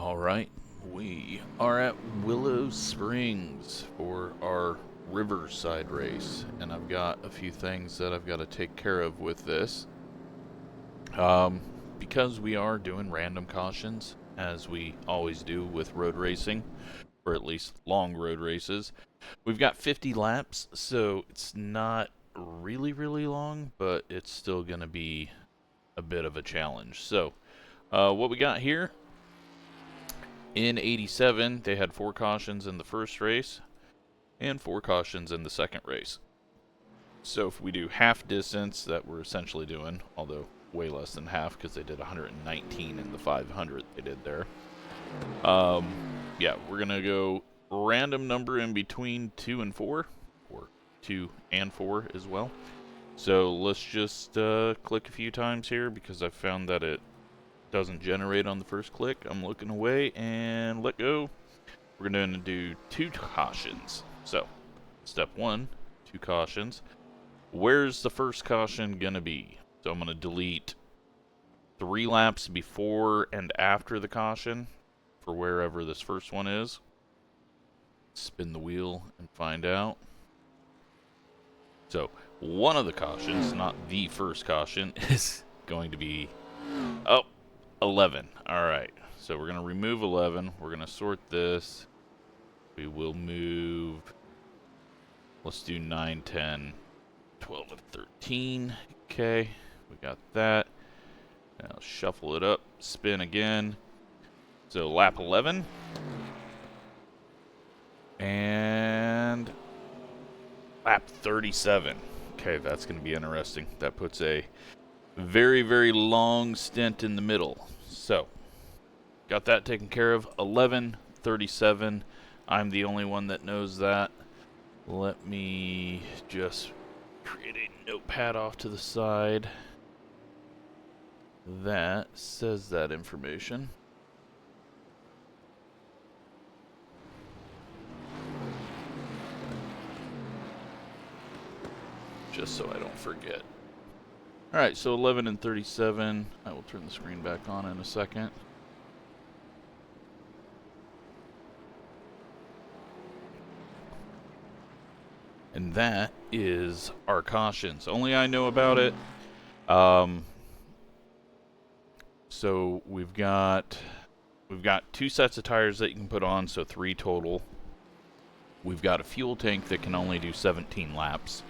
All right, we are at Willow Springs for our Riverside race, and I've got a few things that I've got to take care of with this. Because we are doing random cautions, as we always do with road racing, or at least long road races. We've got 50 laps, so it's not really long, but it's still going to be a bit of a challenge. So, what we got here, in 87, they had 4 cautions in the first race, and 4 cautions in the second race. So if we do half distance, that we're essentially doing, although way less than half, because they did 119 in the 500 they did there. Yeah, we're going to go random number in between 2 and 4, or 2 and 4 as well. So let's just click a few times here, because I found that it doesn't generate on the first click. I'm looking away and let go. We're going to do 2 cautions. So, step 1, 2 cautions. Where's the first caution going to be? So I'm going to delete 3 laps before and after the caution for wherever this first one is. Spin the wheel and find out. So, one of the cautions, not the first caution, is going to be... Oh! 11. Alright, so we're going to remove 11. We're going to sort this. We will move... Let's do 9, 10, 12, and 13. Okay, we got that. Now shuffle it up. Spin again. So lap 11. And... lap 37. Okay, that's going to be interesting. That puts a very long stint in the middle. So, got that taken care of. 11:37. I'm the only one that knows that. Let me just create a notepad off to the side that says that information. Just so I don't forget. Alright, so 11 and 37. I will turn the screen back on in a second. And that is our cautions. Only I know about it. So we've got 2 sets of tires that you can put on, so 3 total. We've got a fuel tank that can only do 17 laps.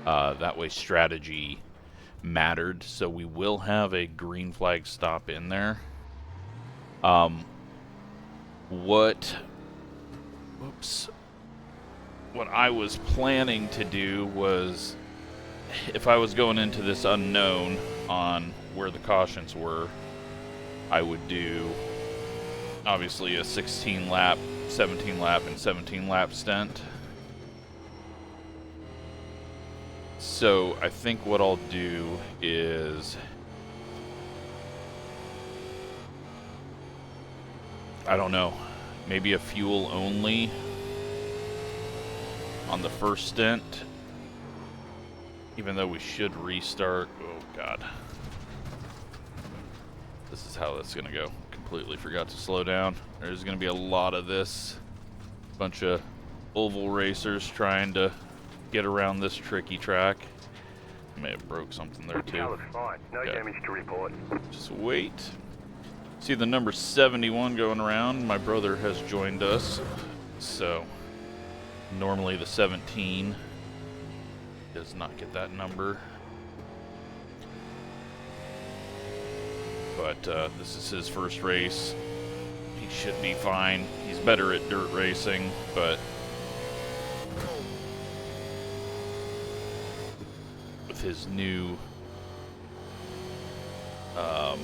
That way strategy mattered, so we will have a green flag stop in there. What I was planning to do was, if I was going into this unknown on where the cautions were, I would do obviously a 16 lap, 17 lap, and 17 lap stint. So I think what I'll do is, I don't know, maybe a fuel only on the first stint, even though we should restart. Oh god, this is how that's gonna go. Completely forgot to slow down. There's gonna be a lot of this, bunch of oval racers trying to get around this tricky track. May have broke something there too. Looks fine. No damage to report. Just wait. See the number 71 going around. My brother has joined us. So normally the 17 does not get that number. But this is his first race. He should be fine. He's better at dirt racing, but with his new, hell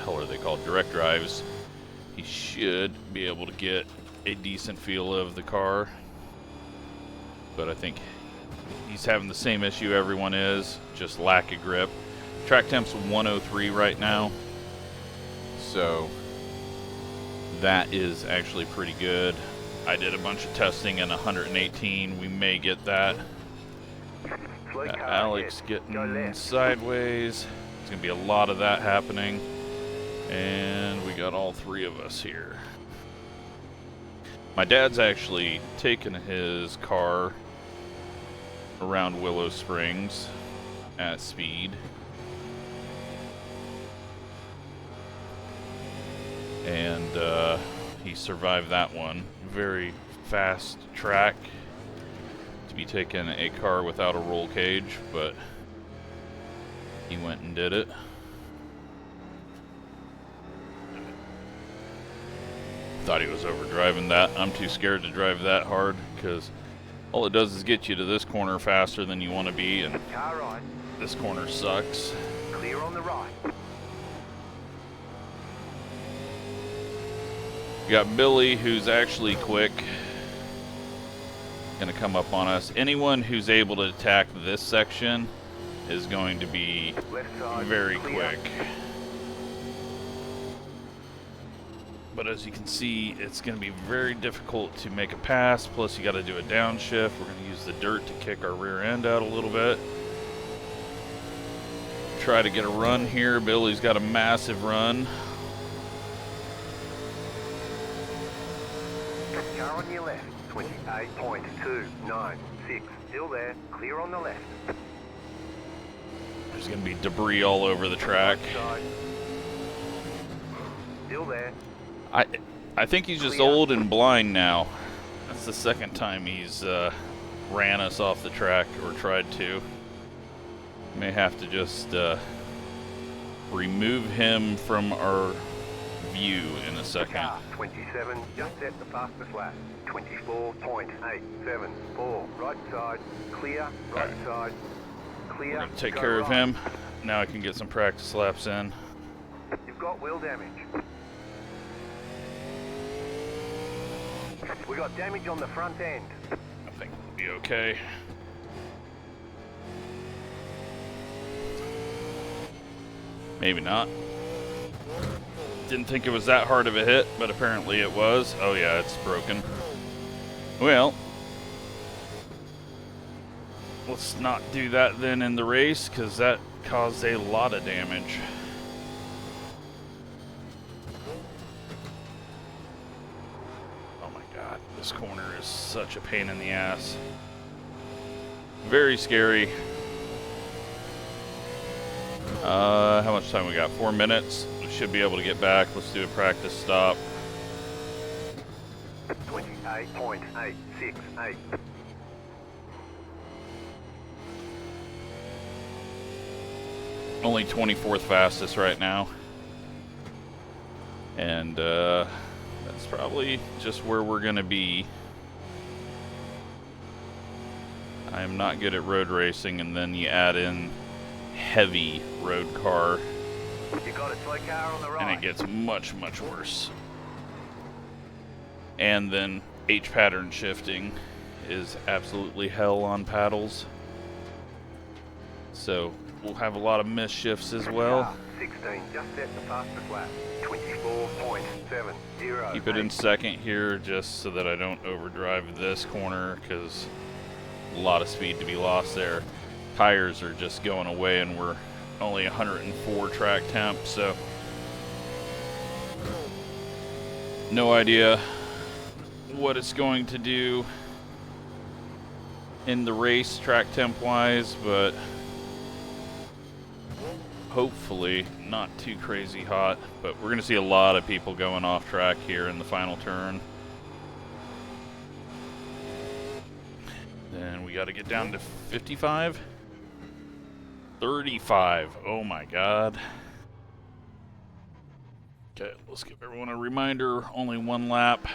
are they called, direct drives, he should be able to get a decent feel of the car. But I think he's having the same issue everyone is, just lack of grip. Track temp's 103 right now, so that is actually pretty good. I did a bunch of testing in 118. We may get that. Alex getting sideways. There's going to be a lot of that happening. And we got all three of us here. My dad's actually taken his car around Willow Springs at speed. And he survived that one. Very fast track to be taking a car without a roll cage, but he went and did it. Thought he was overdriving that. I'm too scared to drive that hard because all it does is get you to this corner faster than you want to be, and Car right. this corner sucks. Clear on the right. We got Billy, who's actually quick. Gonna come up on us. Anyone who's able to attack this section is going to be Left side. very Clear. quick. But as you can see, it's going to be very difficult to make a pass, plus you got to do a downshift. We're going to use the dirt to kick our rear end out a little bit. Try to get a run here. Billy's got a massive run. Car on your left. 28.296. Still there. Clear on the left. There's going to be debris all over the track. Side. Still there. I think he's just old and blind now. That's the second time he's ran us off the track, or tried to. May have to just remove him from our view in a second. Car 27. Just set the fastest lap. 24.874. Right side. Clear. Right side. Clear. We're going to take Go care of right. him. Now I can get some practice laps in. You've got wheel damage. We got damage on the front end. I think we'll be okay. Maybe not. Didn't think it was that hard of a hit, but apparently it was. Oh yeah, it's broken. Well, let's not do that then in the race, because that caused a lot of damage. Oh my god, this corner is such a pain in the ass. Very scary. How much time we got? 4 minutes. We should be able to get back. Let's do a practice stop. 28.868. Only 24th fastest right now. And that's probably just where we're going to be. I am not good at road racing, and then you add in heavy road car, You got a slow car on the right. and it gets much, much worse. And then H pattern shifting is absolutely hell on paddles. So we'll have a lot of miss shifts as well. Car 16. Just set the fastest lap. 24.708. Keep it in second here just so that I don't overdrive this corner, because a lot of speed to be lost there. Tires are just going away, and we're only 104 track temp, so no idea what it's going to do in the race track temp wise, but hopefully not too crazy hot. But we're going to see a lot of people going off track here in the final turn. Then we got to get down to 55. 35. Oh my god. Okay, let's give everyone a reminder. Only one lap.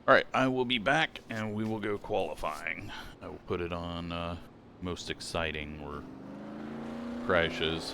Alright, I will be back and we will go qualifying. I will put it on most exciting or crashes.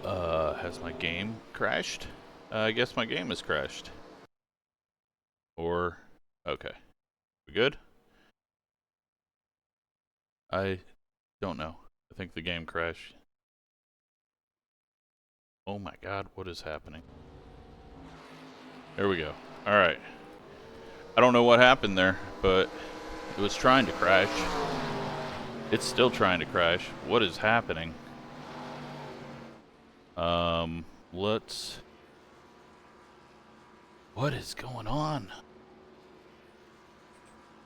Has my game crashed? I guess my game has crashed. Or, okay. We good? I don't know. I think the game crashed. Oh my god, what is happening? There we go. Alright. I don't know what happened there, but it was trying to crash. It's still trying to crash. What is happening? Let's... What is going on?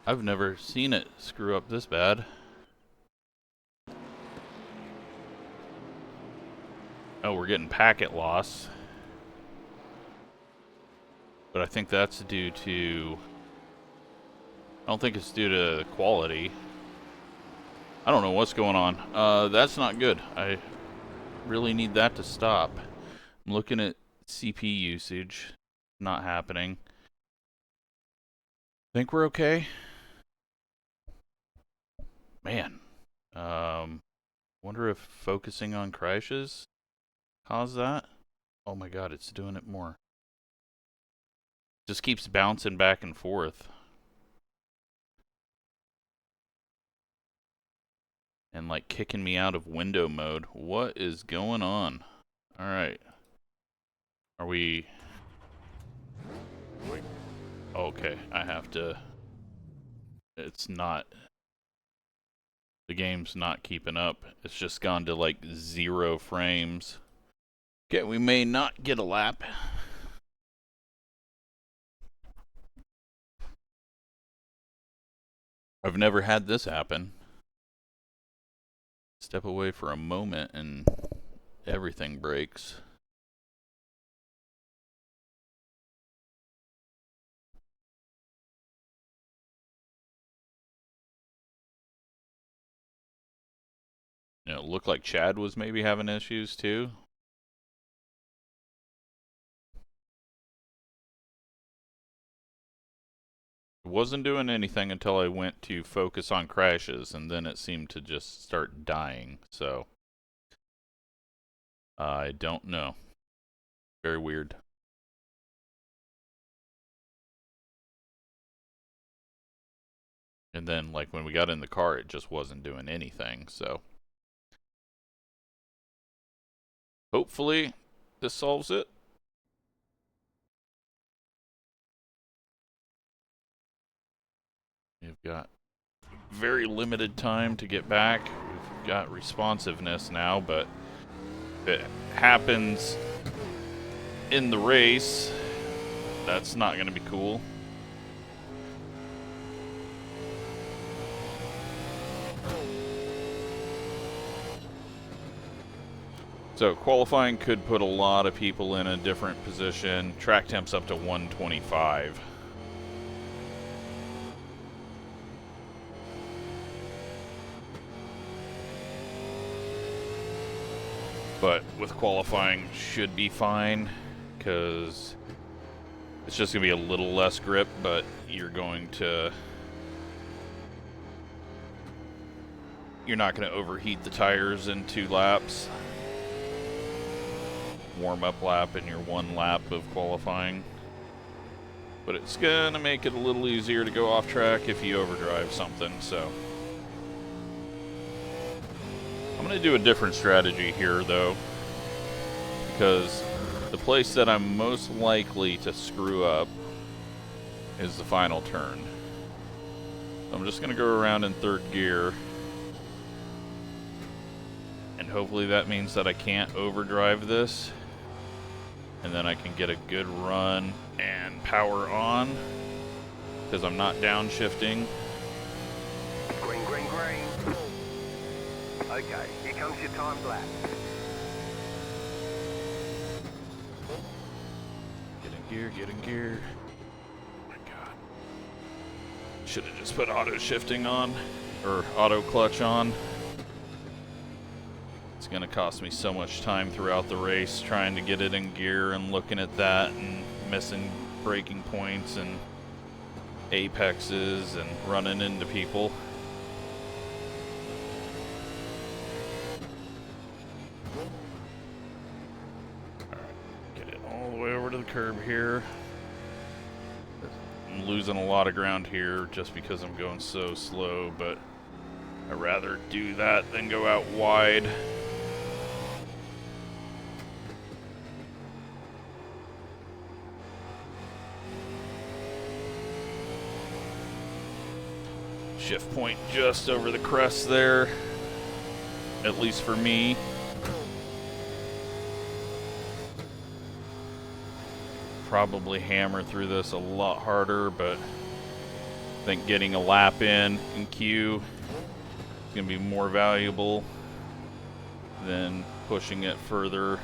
I've never seen it screw up this bad. Oh, we're getting packet loss. But I think that's due to... I don't think it's due to quality. I don't know what's going on. That's not good. I really need that to stop. I'm looking at CP usage. Not happening. Think we're okay? Man. Wonder if focusing on crashes caused that? Oh my god, it's doing it more. Just keeps bouncing back and forth. And like kicking me out of window mode. What is going on? Alright. Are we... Okay, I have to... It's not... The game's not keeping up. It's just gone to like 0 frames. Okay, we may not get a lap. I've never had this happen. Step away for a moment and everything breaks. You know, it looked like Chad was maybe having issues too. It wasn't doing anything until I went to focus on crashes, and then it seemed to just start dying, so... I don't know. Very weird. And then, like, when we got in the car, it just wasn't doing anything, so... Hopefully, this solves it. We've got very limited time to get back. We've got responsiveness now, but if it happens in the race, that's not going to be cool. So qualifying could put a lot of people in a different position. Track temp's up to 125. But with qualifying should be fine, because it's just going to be a little less grip, but you're not going to overheat the tires in 2 laps. Warm-up lap and your 1 lap of qualifying. But it's going to make it a little easier to go off track if you overdrive something, so... I'm going to do a different strategy here, though, because the place that I'm most likely to screw up is the final turn. So I'm just going to go around in 3rd gear, and hopefully that means that I can't overdrive this, and then I can get a good run and power on, because I'm not downshifting. Green, green, green. Okay, here comes your time lap. Get in gear. Oh my god. Should have just put auto shifting on, or auto clutch on. It's gonna cost me so much time throughout the race trying to get it in gear and looking at that and missing braking points and apexes and running into people. curb here. I'm losing a lot of ground here just because I'm going so slow, but I'd rather do that than go out wide. Shift point just over the crest there, at least for me. Probably hammer through this a lot harder, but I think getting a lap in queue is going to be more valuable than pushing it further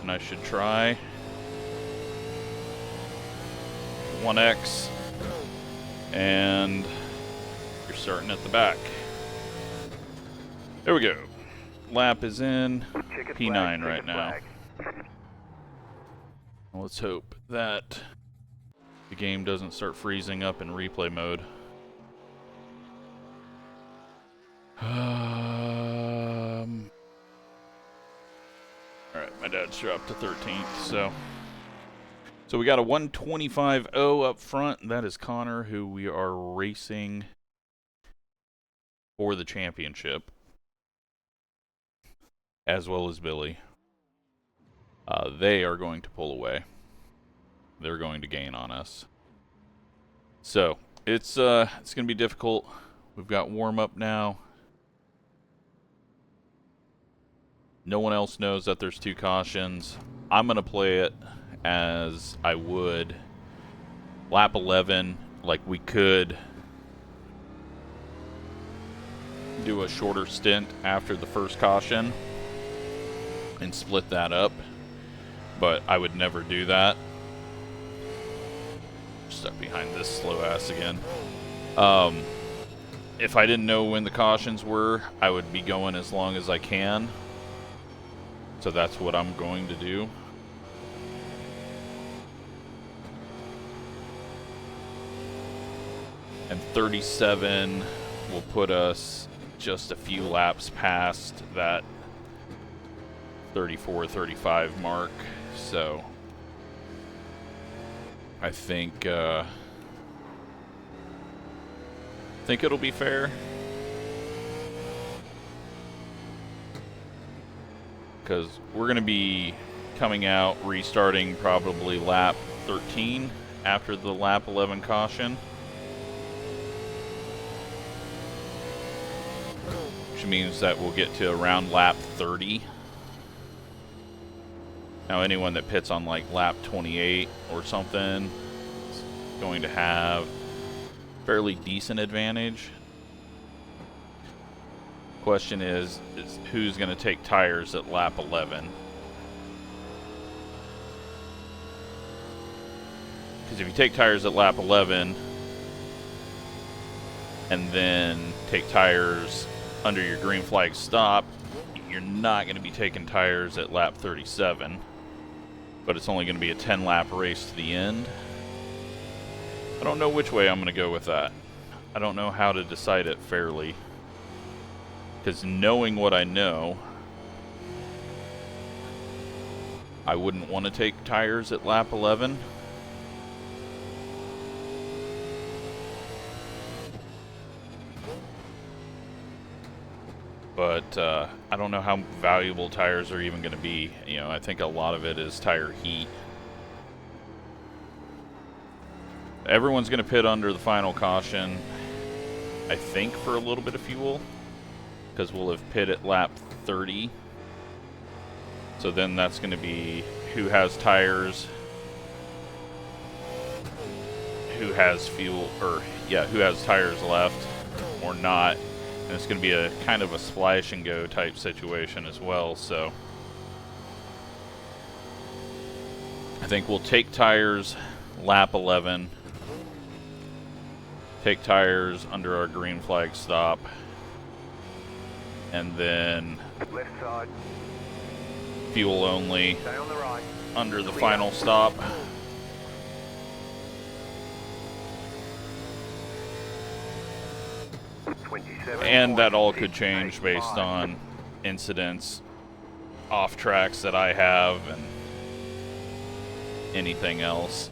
than I should try. 1x, and you're starting at the back. There we go. Lap is in P9 right now. Let's hope that the game doesn't start freezing up in replay mode. Alright, my dad's dropped to 13th, so we got a 125.0 up front. That is Connor, who we are racing for the championship, as well as Billy. They are going to pull away. They're going to gain on us. So it's going to be difficult. We've got warm up now. No one else knows that there's 2 cautions. I'm going to play it as I would lap 11. Like, we could do a shorter stint after the first caution and split that up, but I would never do that. Stuck behind this slow ass again. If I didn't know when the cautions were, I would be going as long as I can. So that's what I'm going to do. And 37 will put us just a few laps past that 34-35 mark. So I think it'll be fair, because we're going to be coming out restarting probably lap 13 after the lap 11 caution, which means that we'll get to around lap 30. Now anyone that pits on like lap 28 or something is going to have fairly decent advantage. Question is who's going to take tires at lap 11? Because if you take tires at lap 11 and then take tires under your green flag stop, you're not going to be taking tires at lap 37. But it's only going to be a 10-lap race to the end. I don't know which way I'm going to go with that. I don't know how to decide it fairly. Because knowing what I know, I wouldn't want to take tires at lap 11. But I don't know how valuable tires are even going to be. You know, I think a lot of it is tire heat. Everyone's going to pit under the final caution, I think, for a little bit of fuel, because we'll have pit at lap 30. So then that's going to be who has tires, who has fuel, or yeah, who has tires left or not. And it's going to be a kind of a splash and go type situation as well. So I think we'll take tires lap 11, take tires under our green flag stop, and then Left side. fuel only Stay on the right. under the final stop. And that all could change based on incidents off tracks that I have and anything else.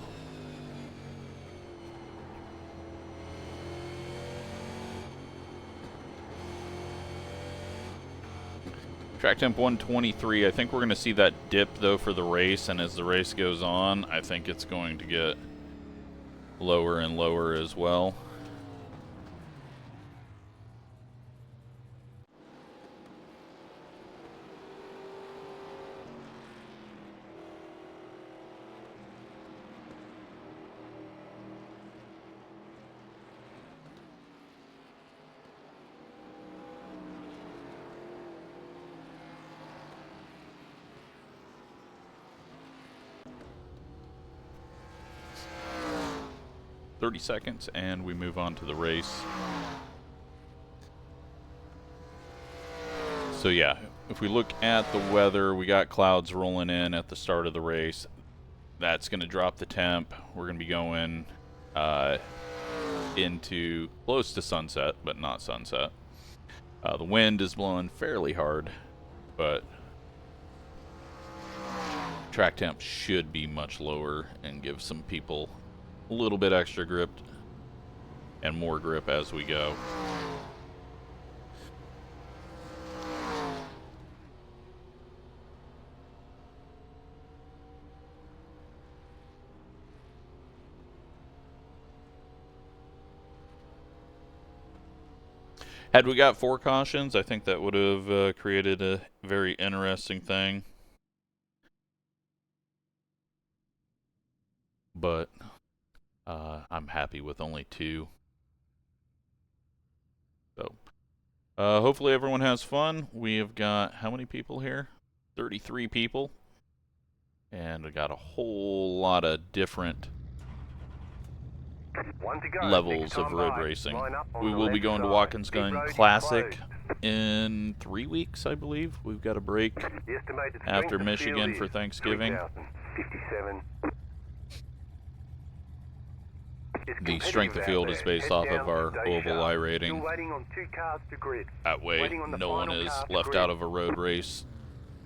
Track temp 123. I think we're going to see that dip though for the race, and as the race goes on, I think it's going to get lower and lower as well. Seconds and we move on to the race. So yeah, if we look at the weather, we got clouds rolling in at the start of the race. That's going to drop the temp. We're going to be going into close to sunset, but not sunset. The wind is blowing fairly hard, but track temp should be much lower and give some people a little bit extra grip and more grip as we go. Had we got 4 cautions, I think that would have created a very interesting thing. But I'm happy with only 2. So, hopefully everyone has fun. We have got, how many people here? 33 people. And we got a whole lot of different levels of road racing. We will be going to Watkins Glen Classic in 3 weeks, I believe. We've got a break after Michigan for Thanksgiving. The strength of field is based off of our oval I rating. That way, no one is left out of a road race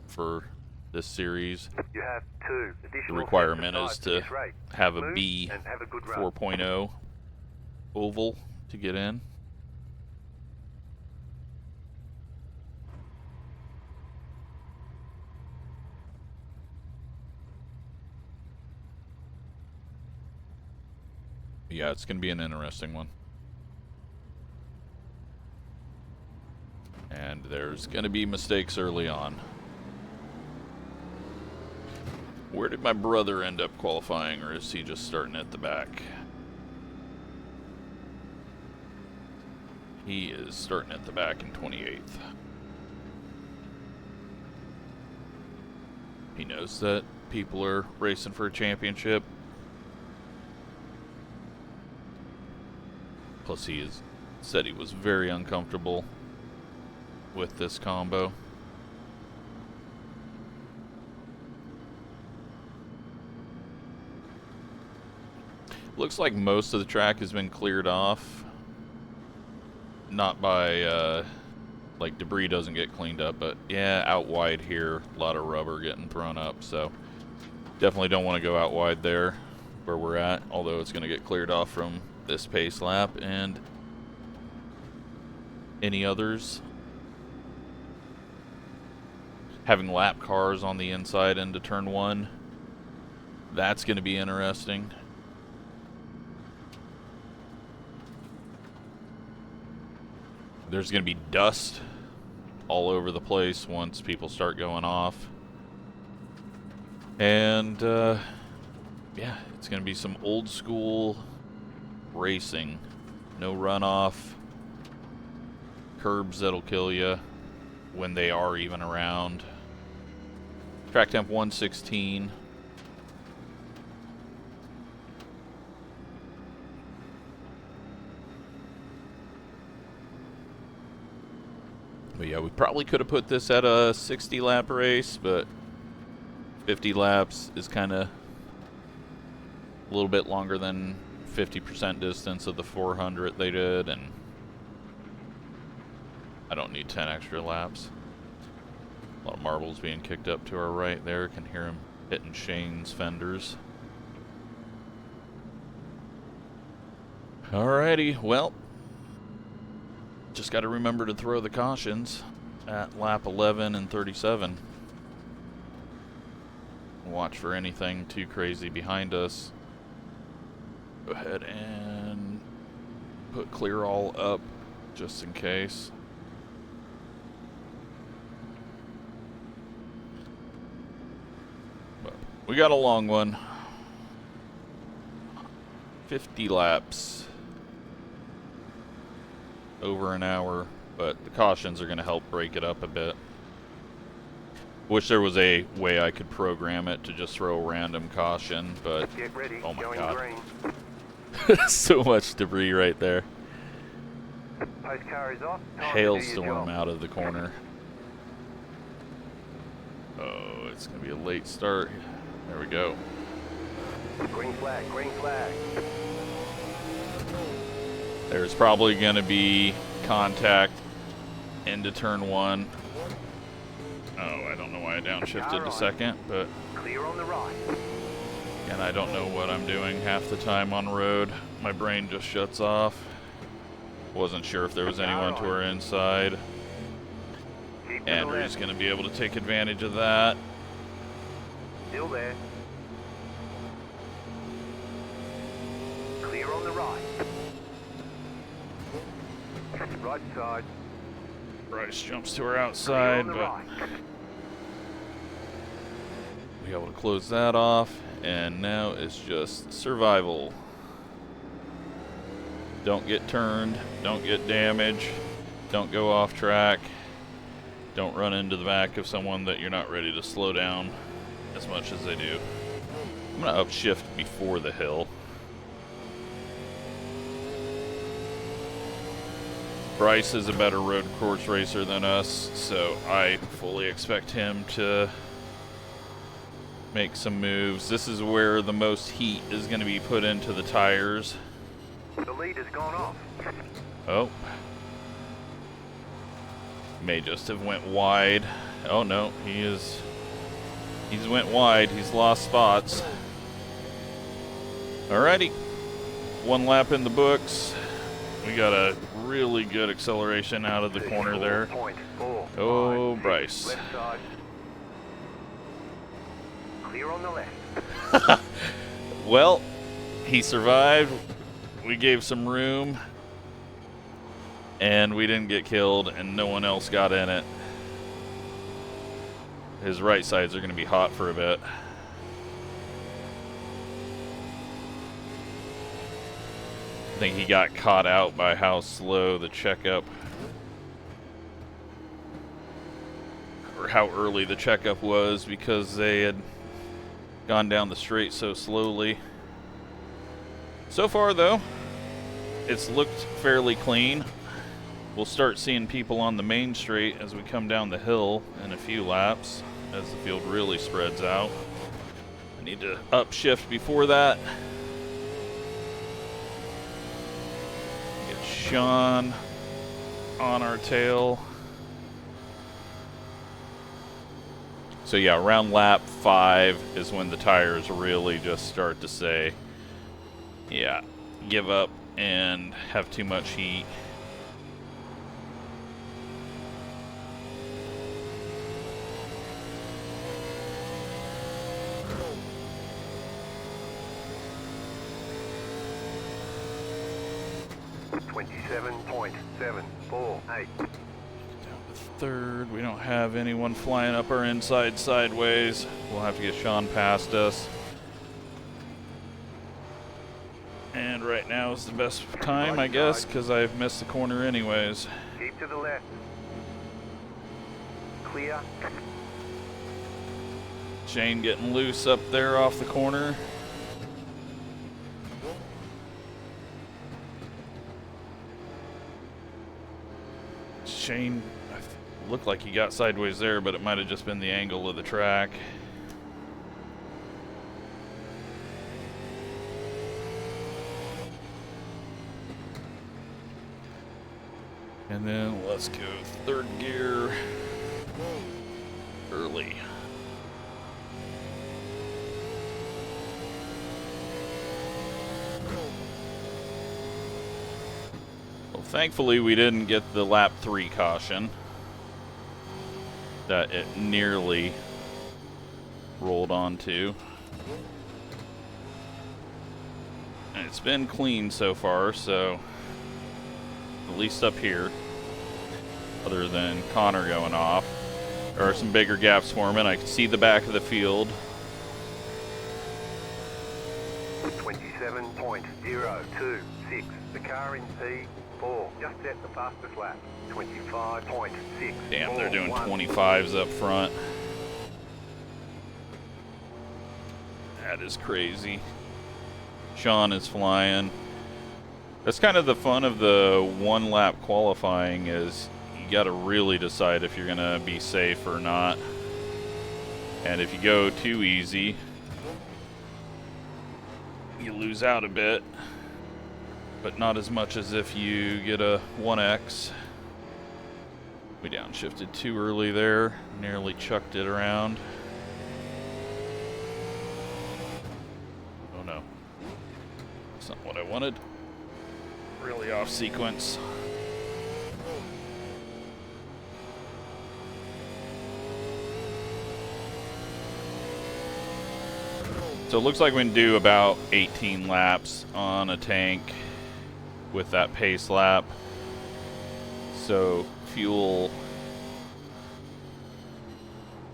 for this series. The requirement is to have a B 4.0 oval to get in. Yeah, it's going to be an interesting one. And there's going to be mistakes early on. Where did my brother end up qualifying, or is he just starting at the back? He is starting at the back in 28th. He knows that people are racing for a championship. Plus he has said he was very uncomfortable with this combo. Looks like most of the track has been cleared off. Not by, like debris doesn't get cleaned up, but yeah, out wide here, a lot of rubber getting thrown up, so definitely don't want to go out wide there where we're at, although it's going to get cleared off from this pace lap and any others. Having lap cars on the inside into turn 1, that's going to be interesting. There's going to be dust all over the place once people start going off. And yeah, it's going to be some old school racing. No runoff, curbs that'll kill you when they are even around. Track temp 116. But yeah, we probably could have put this at a 60 lap race, but 50 laps is kind of a little bit longer than 50% distance of the 400 they did, and I don't need 10 extra laps. A lot of marbles being kicked up to our right there. Can hear him hitting Shane's fenders. Alrighty, well, just got to remember to throw the cautions at lap 11 and 37. Watch for anything too crazy behind us. Go ahead and put clear all up just in case. But we got a long one. 50 laps. Over an hour, but the cautions are going to help break it up a bit. Wish there was a way I could program it to just throw a random caution, but Get ready. oh my Going god. green. So much debris right there. Post car is off. Time to do your Hailstorm job. out of the corner. Oh, it's going to be a late start. There we go. Green flag, green flag. There's probably going to be contact into turn 1. Oh, I don't know why I downshifted to second, but Clear on the right. again, I don't know what I'm doing half the time on road. My brain just shuts off. Wasn't sure if there was anyone to our inside. Keep to the Andrew's left. going to be able to take advantage of that. Still there. Clear on the right. Right side. Bryce jumps to our Clear outside, on the but right. be able to close that off, and now it's just survival. Don't get turned, don't get damaged, don't go off track, don't run into the back of someone that you're not ready to slow down as much as they do. I'm going to upshift before the hill. Bryce is a better road course racer than us, so I fully expect him to make some moves. This is where the most heat is going to be put into the tires. The lead has gone off. Oh. May just have went wide. Oh no, he's went wide. He's lost spots. Alrighty. 1 lap in the books. We got a really good acceleration out of the corner there. 4.45. Oh, Bryce. Left side. Clear on the left. Well, he survived. We gave some room. And we didn't get killed, and no one else got in it. His right sides are going to be hot for a bit. I think he got caught out by how slow the checkup, or how early the checkup was, because they had gone down the straight so slowly. So far, though, it's looked fairly clean. We'll start seeing people on the main straight as we come down the hill in a few laps, as the field really spreads out. I need to upshift before that. Get Sean on our tail. So yeah, around lap 5 is when the tires really just start to say, yeah, give up and have too much heat. .748. Down to third. We don't have anyone flying up our inside sideways. We'll have to get Sean past us. And right now is the best time, I guess, because I've missed the corner anyways. Keep to the left. Clear. Shane getting loose up there off the corner. Shane looked like he got sideways there, but it might have just been the angle of the track. And then let's go 3rd gear early. Thankfully, we didn't get the lap 3 caution that it nearly rolled onto. And it's been clean so far, so at least up here, other than Connor going off, there are some bigger gaps forming. I can see the back of the field. 27.026. The car in P4 just set the fastest lap. 25.6. Damn, they're doing 25s up front. That is crazy. Sean is flying. That's kind of the fun of the one lap qualifying, is you got to really decide if you're going to be safe or not. And if you go too easy, you lose out a bit, but not as much as if you get a 1X. We downshifted too early there, nearly chucked it around. Oh no, that's not what I wanted. Really off sequence. So it looks like we can do about 18 laps on a tank with that pace lap. So fuel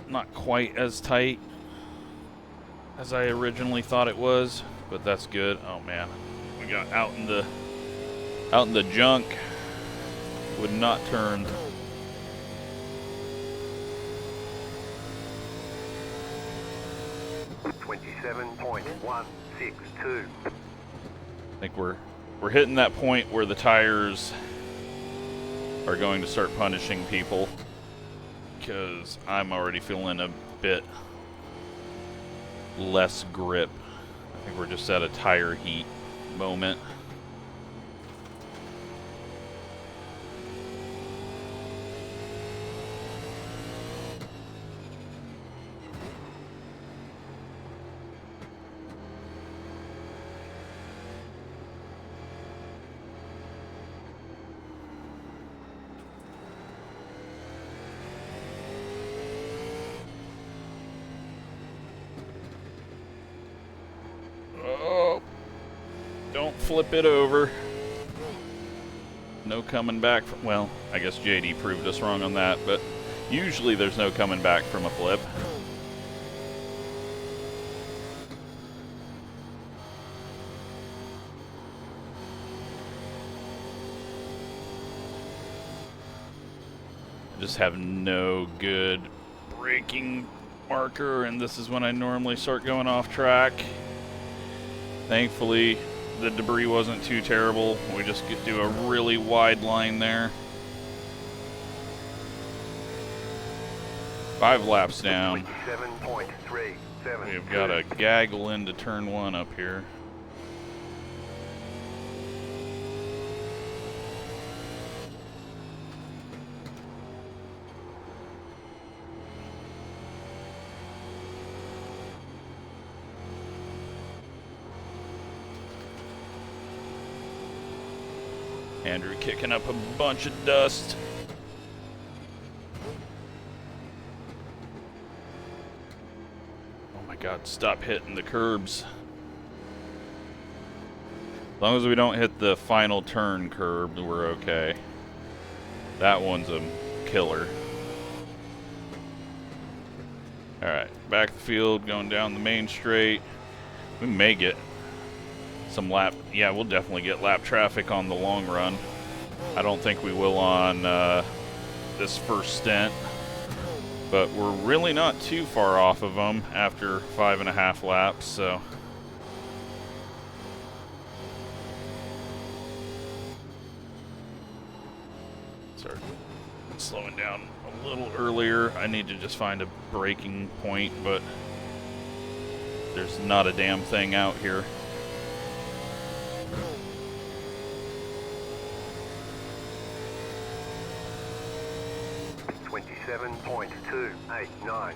not quite as tight as I originally thought it was, but that's good. Oh man, we got out in the junk. Would not turn. .162. I think we're hitting that point where the tires are going to start punishing people, because I'm already feeling a bit less grip. I think we're just at a tire heat moment. Flip it over. No coming back from, well, I guess JD proved us wrong on that, but usually there's no coming back from a flip. I just have no good braking marker, and this is when I normally start going off track. Thankfully, the debris wasn't too terrible. We just could do a really wide line there. 5 laps down. 27.372. We've got to gaggle into turn 1 up here. Andrew kicking up a bunch of dust. Oh my God, stop hitting the curbs. As long as we don't hit the final turn curb, we're okay. That one's a killer. Alright, back the field, going down the main straight. We may get some lap, yeah, we'll definitely get lap traffic on the long run. I don't think we will on this first stint, but we're really not too far off of them after 5.5 laps, so. Start slowing down a little earlier. I need to just find a braking point, but there's not a damn thing out here. 27.289.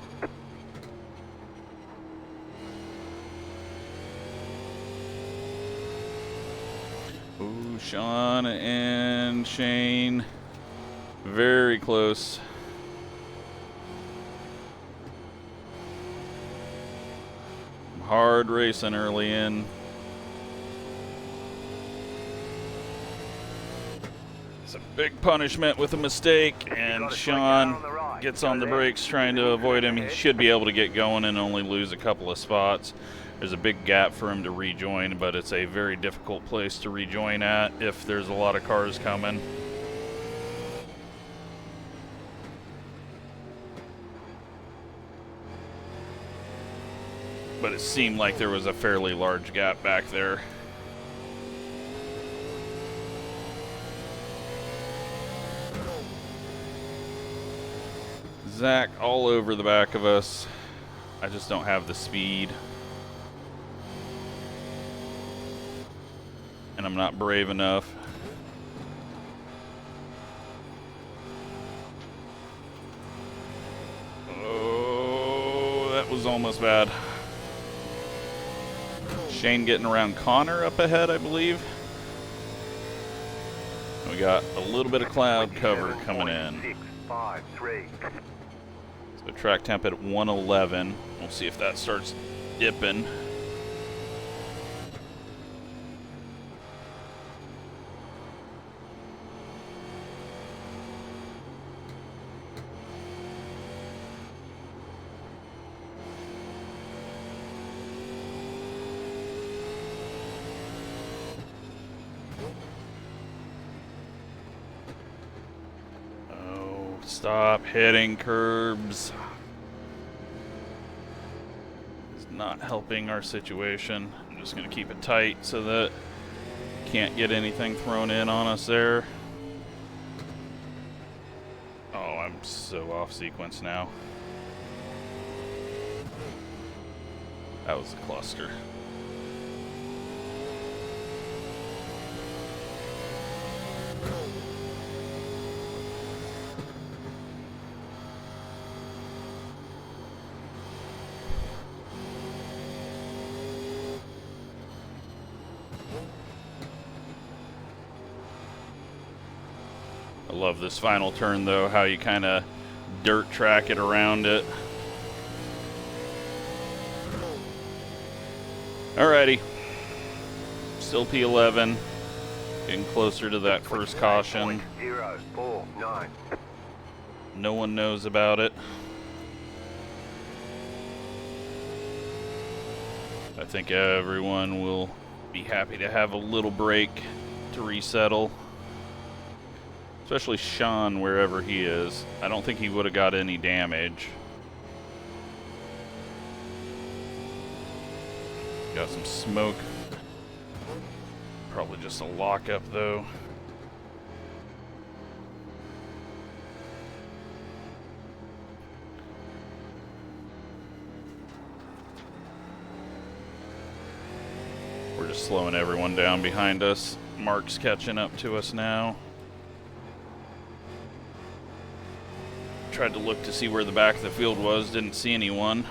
Ooh, Sean and Shane. Very close. Hard racing early in. It's a big punishment with a mistake, and Sean gets on the brakes trying to avoid him. He should be able to get going and only lose a couple of spots. There's a big gap for him to rejoin, but it's a very difficult place to rejoin at if there's a lot of cars coming. But it seemed like there was a fairly large gap back there. Zach all over the back of us. I just don't have the speed. And I'm not brave enough. Oh, that was almost bad. Shane getting around Connor up ahead, I believe. We got a little bit of cloud cover coming in. So track temp at 111. We'll see if that starts dipping. Stop hitting curbs. It's not helping our situation. I'm just going to keep it tight so that can't get anything thrown in on us there. Oh, I'm so off sequence now. That was a cluster. I love this final turn though, how you kind of dirt track it around it. Alrighty, still P11, getting closer to that first caution. No one knows about it. I think everyone will be happy to have a little break to resettle. Especially Sean, wherever he is. I don't think he would have got any damage. Got some smoke. Probably just a lockup, though. We're just slowing everyone down behind us. Mark's catching up to us now. Tried to look to see where the back of the field was, didn't see anyone.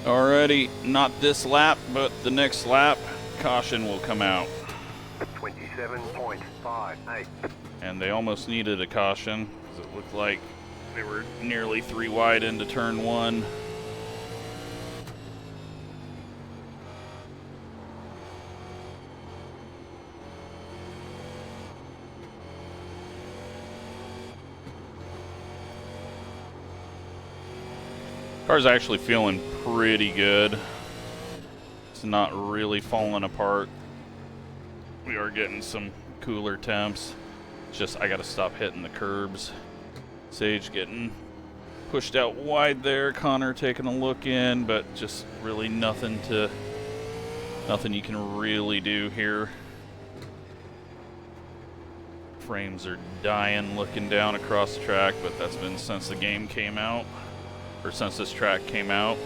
Alrighty, not this lap, but the next lap, caution will come out. 27.58. And they almost needed a caution, because it looked like they were nearly 3 wide into turn 1. Car's actually feeling pretty good. It's not really falling apart. We are getting some cooler temps. It's just I gotta stop hitting the curbs. Sage getting pushed out wide there. Connor taking a look in, but just really nothing you can really do here. Frames are dying looking down across the track, but that's been since the game came out, or since this track came out.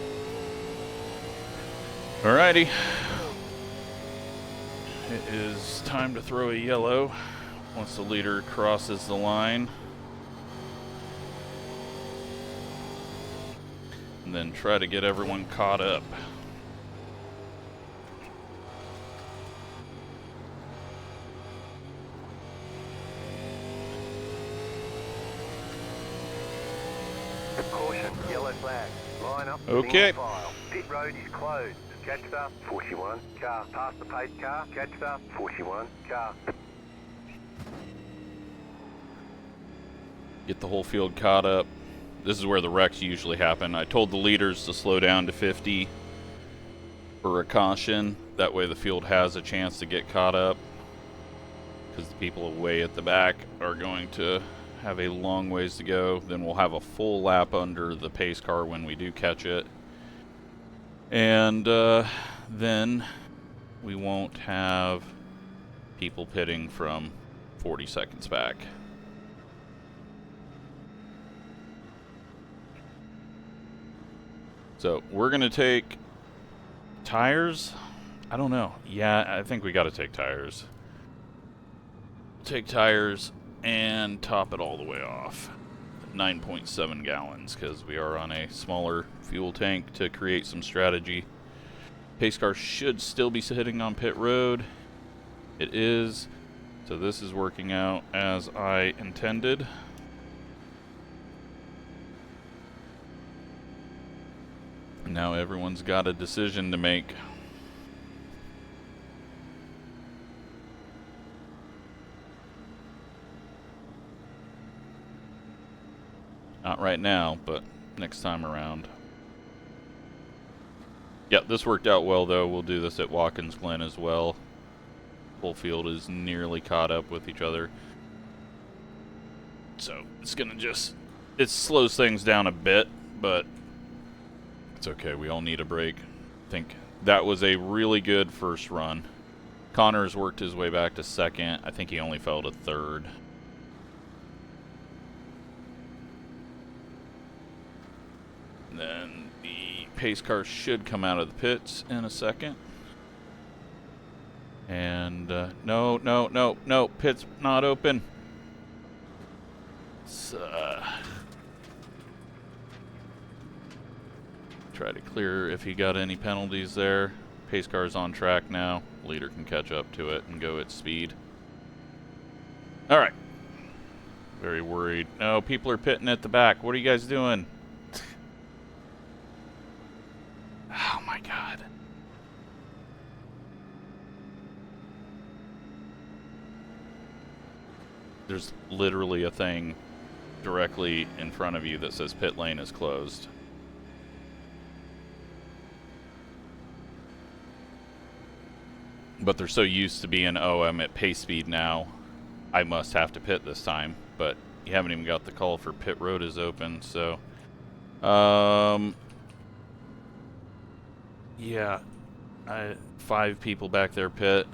Alrighty. It is time to throw a yellow once the leader crosses the line. And then try to get everyone caught up. Caution, yellow flag. Line up. Okay. File. Pit road is closed. Catch the 41 car. Past the pace car. Catch the 41 car. Get the whole field caught up. This is where the wrecks usually happen. I told the leaders to slow down to 50 for a caution. That way the field has a chance to get caught up, because the people way at the back are going to have a long ways to go. Then we'll have a full lap under the pace car when we do catch it. And then we won't have people pitting from 40 seconds back. So we're going to take tires. I don't know. Yeah, I think we got to take tires. Take tires and top it all the way off. 9.7 gallons, because we are on a smaller fuel tank to create some strategy. Pace car should still be sitting on pit road. It is. So this is working out as I intended. Now everyone's got a decision to make. Not right now, but next time around. Yep, this worked out well though. We'll do this at Watkins Glen as well. Full field is nearly caught up with each other. So it's gonna just, it slows things down a bit, but it's okay. We all need a break. I think that was a really good first run. Connor's worked his way back to second. I think he only fell to third. And then the pace car should come out of the pits in a second. And no, pit's not open. Let's try to clear if he got any penalties there. Pace car's on track now. Leader can catch up to it and go at speed. All right. Very worried. No, people are pitting at the back. What are you guys doing? Oh my God. There's literally a thing directly in front of you that says pit lane is closed. But they're so used to being, oh, I'm at pace speed now, I must have to pit this time. But you haven't even got the call for pit road is open, so yeah, 5 people back there pit.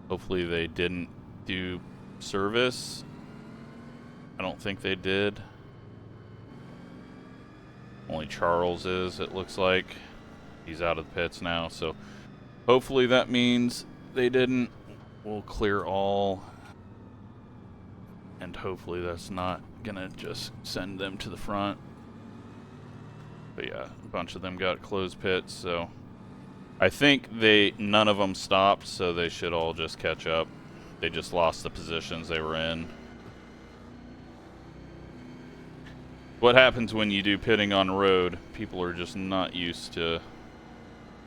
Hopefully they didn't do service. I don't think they did. Only Charles is, it looks like. He's out of the pits now, so hopefully that means they didn't. We'll clear all, and hopefully that's not gonna just send them to the front. But yeah, a bunch of them got closed pits, so I think none of them stopped, so they should all just catch up. They just lost the positions they were in. What happens when you do pitting on road? People are just not used to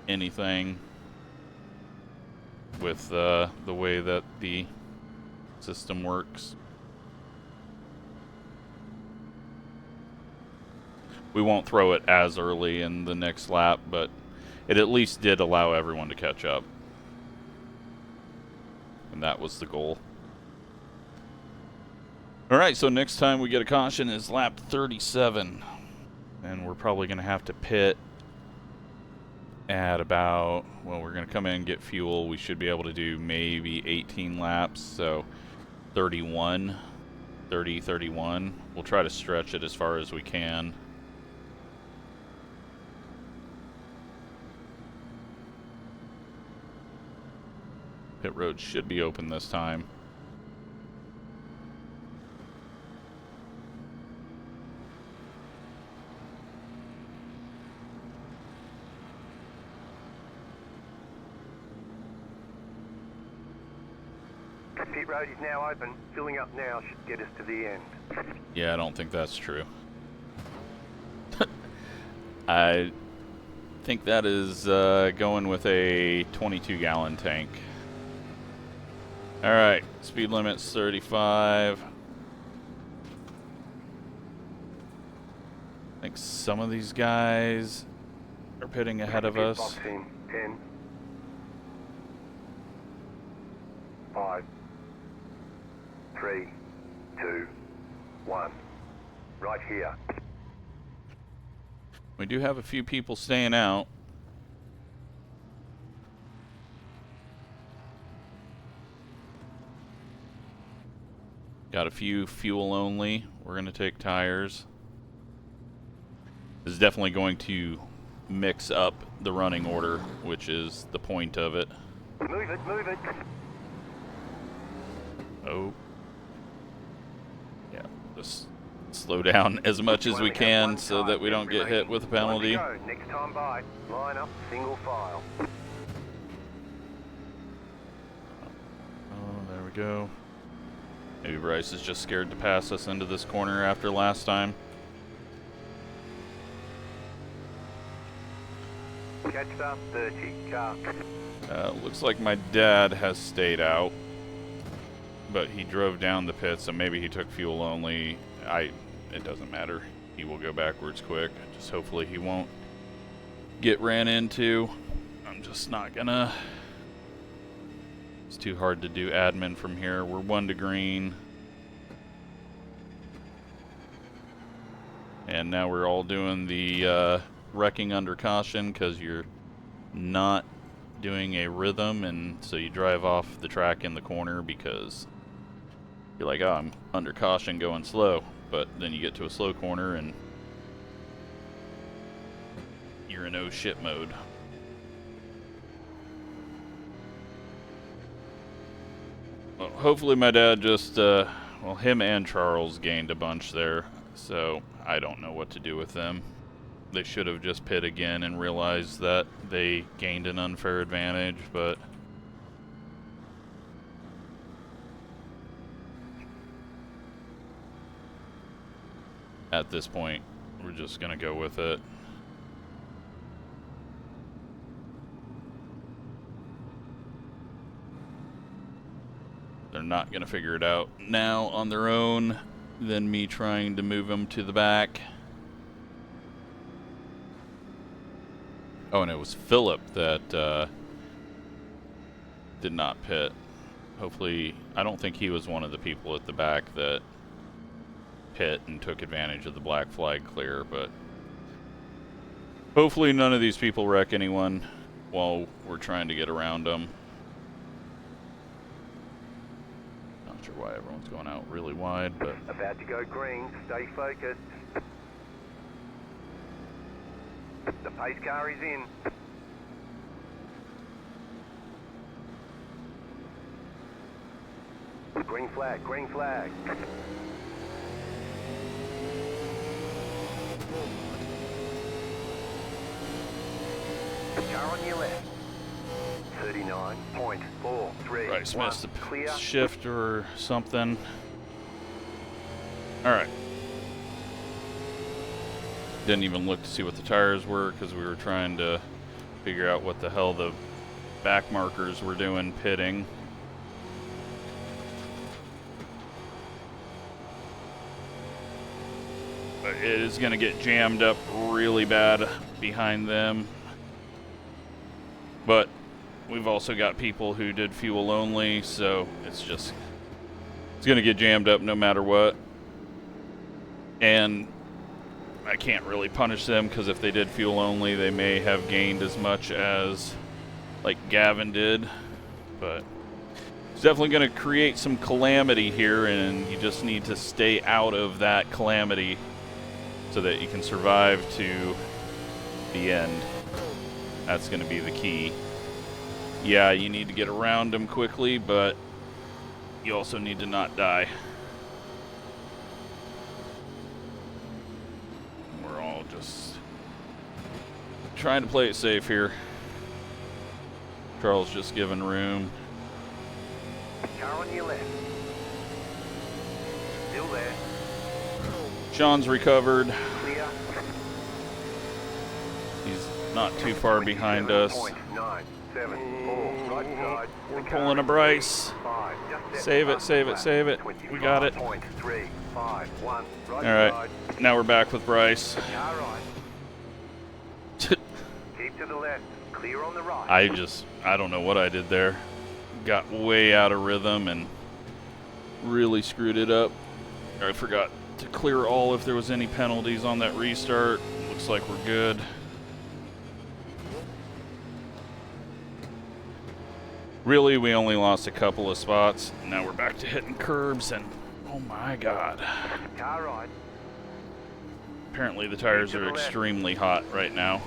anything with the way that the system works. We won't throw it as early in the next lap, but it at least did allow everyone to catch up. And that was the goal. Alright, so next time we get a caution is lap 37. And we're probably going to have to pit at about, well, we're going to come in and get fuel. We should be able to do maybe 18 laps, so 31. We'll try to stretch it as far as we can. Pit road should be open this time. Pit road is now open. Filling up now should get us to the end. Yeah, I don't think that's true. I think that is going with a 22-gallon tank. Alright, speed limit's 35. I think some of these guys are pitting ahead of us. Box in 10, 5, 3, 2, 1. Right here. We do have a few people staying out. Got a few fuel only. We're going to take tires. This is definitely going to mix up the running order, which is the point of it. Move it, move it. Oh. Yeah, just slow down as much as we can so that we don't get hit with a penalty. Next time by, line up single file. Oh, there we go. Maybe Bryce is just scared to pass us into this corner after last time. Catch up 30, car. Looks like my dad has stayed out, but he drove down the pit, so maybe he took fuel only. It doesn't matter. He will go backwards quick. Just hopefully he won't get ran into. I'm just not gonna. It's too hard to do admin from here. We're 1 to green. And now we're all doing the wrecking under caution because you're not doing a rhythm, and so you drive off the track in the corner because you're like, oh, I'm under caution going slow. But then you get to a slow corner and you're in oh shit mode. Well, hopefully my dad just, well, him and Charles gained a bunch there, so I don't know what to do with them. They should have just pit again and realized that they gained an unfair advantage, but at this point, we're just gonna go with it. They're not gonna figure it out now on their own than me trying to move them to the back. Oh, and it was Philip that did not pit. Hopefully, I don't think he was one of the people at the back that pit and took advantage of the black flag clear, but hopefully none of these people wreck anyone while we're trying to get around them. Not sure why everyone's going out really wide, but About to go green, stay focused. The pace car is in. Green flag, green flag. Car on your left. 39.43. Bryce missed a shift or something. Alright. Didn't even look to see what the tires were because we were trying to figure out what the hell the back markers were doing pitting. But it is going to get jammed up really bad behind them. But we've also got people who did fuel only, so it's going to get jammed up no matter what. And I can't really punish them because if they did fuel only, they may have gained as much as like Gavin did. But it's definitely going to create some calamity here, and you just need to stay out of that calamity so that you can survive to the end. That's going to be the key. Yeah, you need to get around them quickly, but you also need to not die. We're all just trying to play it safe here. Charles just giving room. Car on your left. Still there. Sean's recovered. Clear. He's not too far behind us. 27.974. Right side. We're pulling a Bryce. Save it, save it, save it. We got it. 25.351. All right, now we're back with Bryce. Car right. Keep to the left. Clear on the right. I don't know what I did there. Got way out of rhythm and really screwed it up. I forgot to clear all if there was any penalties on that restart. Looks like we're good. Really, we only lost a couple of spots. Now we're back to hitting curbs and oh my god. Car right. Apparently the tires are extremely hot right now.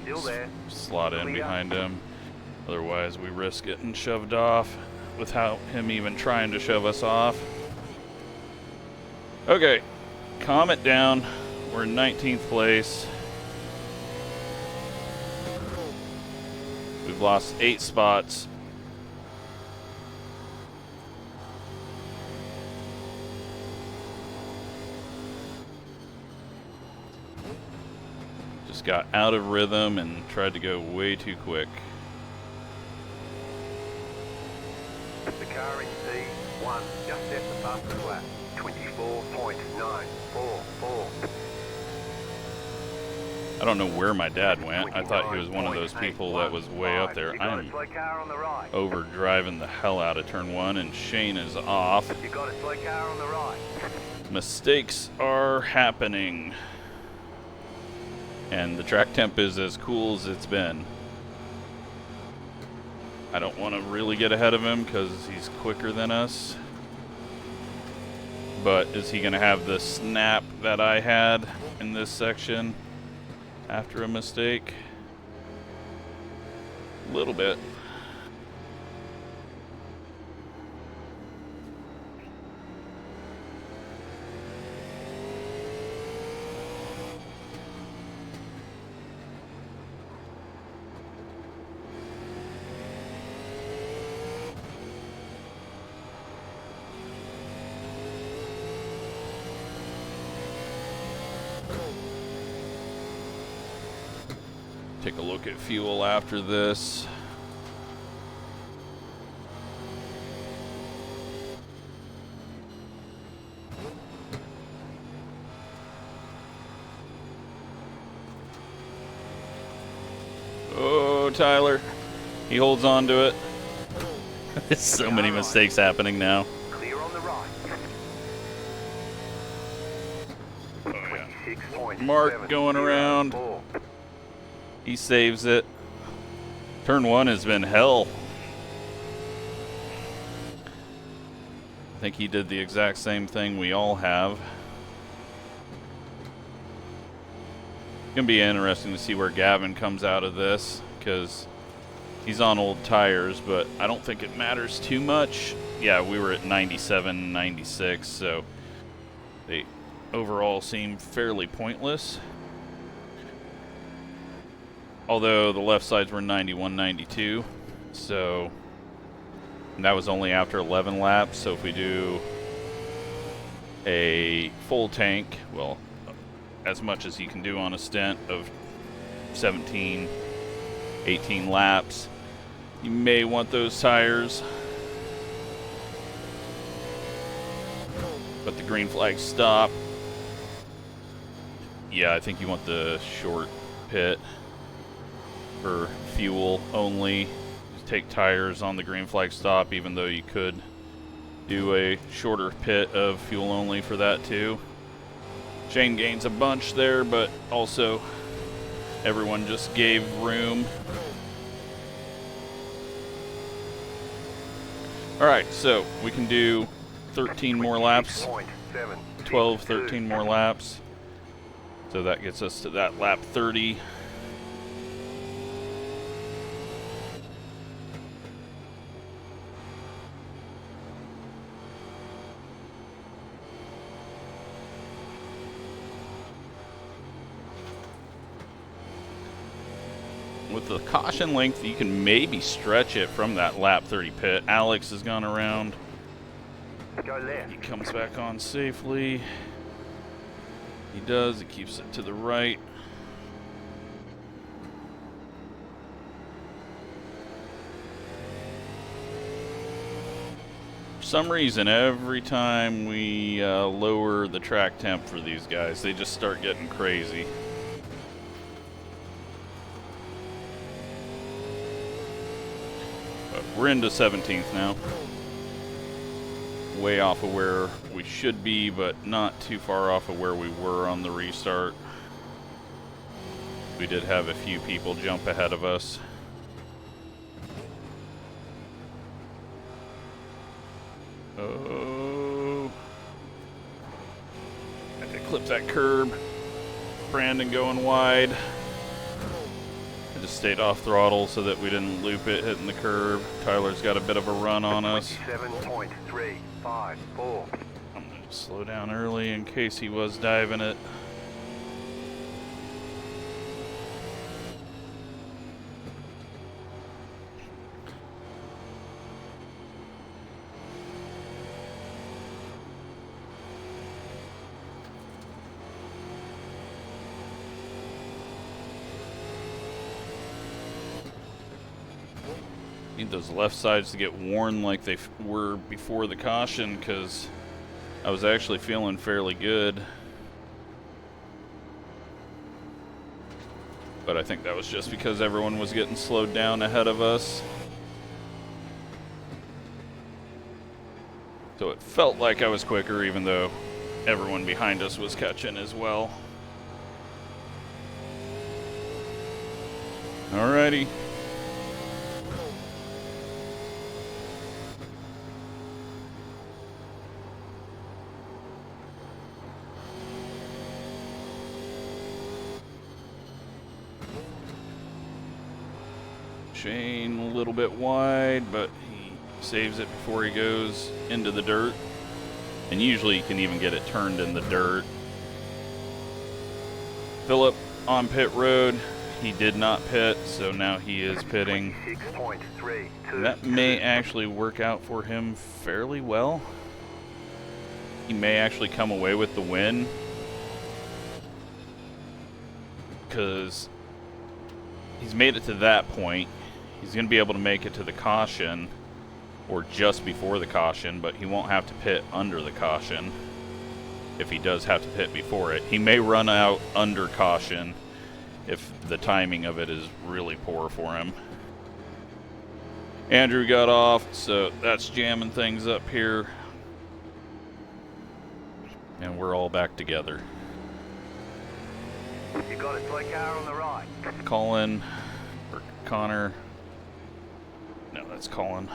Still there. Slot in behind him. Otherwise we risk getting shoved off without him even trying to shove us off. Okay, calm it down. We're in 19th place. We've lost 8 spots. Just got out of rhythm and tried to go way too quick. The car in P1 just set the fastest lap. 24.944. I don't know where my dad went. I thought he was one of those people that was way up there. I'm over driving the hell out of turn 1, and Shane is off. You got a slow car on the right. Mistakes are happening. And the track temp is as cool as it's been. I don't want to really get ahead of him because he's quicker than us. But is he going to have the snap that I had in this section after a mistake? A little bit. Take a look at fuel after this. Oh, Tyler. He holds on to it. There's so many mistakes happening now. Clear on the right. Oh, yeah. Mark going around. He saves it. Turn 1 has been hell. I think he did the exact same thing we all have. It's gonna be interesting to see where Gavin comes out of this, because he's on old tires, but I don't think it matters too much. Yeah, we were at 97, 96, so they overall seem fairly pointless. Although the left sides were 91, 92, so that was only after 11 laps. So if we do a full tank, well, as much as you can do on a stint of 17, 18 laps, you may want those tires. But the green flag stop, yeah, I think you want the short pit for fuel only. Just take tires on the green flag stop, even though you could do a shorter pit of fuel only for that too. Shane gains a bunch there, but also everyone just gave room. Alright, so we can do 13 more laps. 12, 13 more laps. So that gets us to that lap 30. With the caution length, you can maybe stretch it from that lap 30 pit. Alex has gone around. Go left. He comes back on safely. He does. He keeps it to the right. For some reason, every time we lower the track temp for these guys, they just start getting crazy. But we're into 17th now. Way off of where we should be, but not too far off of where we were on the restart. We did have a few people jump ahead of us. Oh. Had to clip that curb. Brandon going wide. I just stayed off throttle so that we didn't loop it hitting the curb. Tyler's got a bit of a run on us. 27.354. I'm gonna just slow down early in case he was diving it. Need those left sides to get worn like they were before the caution, because I was actually feeling fairly good. But I think that was just because everyone was getting slowed down ahead of us. So it felt like I was quicker, even though everyone behind us was catching as well. Alrighty. Shane a little bit wide, but he saves it before he goes into the dirt. And usually you can even get it turned in the dirt. Philip on pit road. He did not pit, so now he is pitting. That may actually work out for him fairly well. He may actually come away with the win, because he's made it to that point. He's going to be able to make it to the caution, or just before the caution, but he won't have to pit under the caution if he does have to pit before it. He may run out under caution if the timing of it is really poor for him. Andrew got off, so that's jamming things up here. And we're all back together. You got a toy car on the right. Colin, or Connor. No, that's Colin.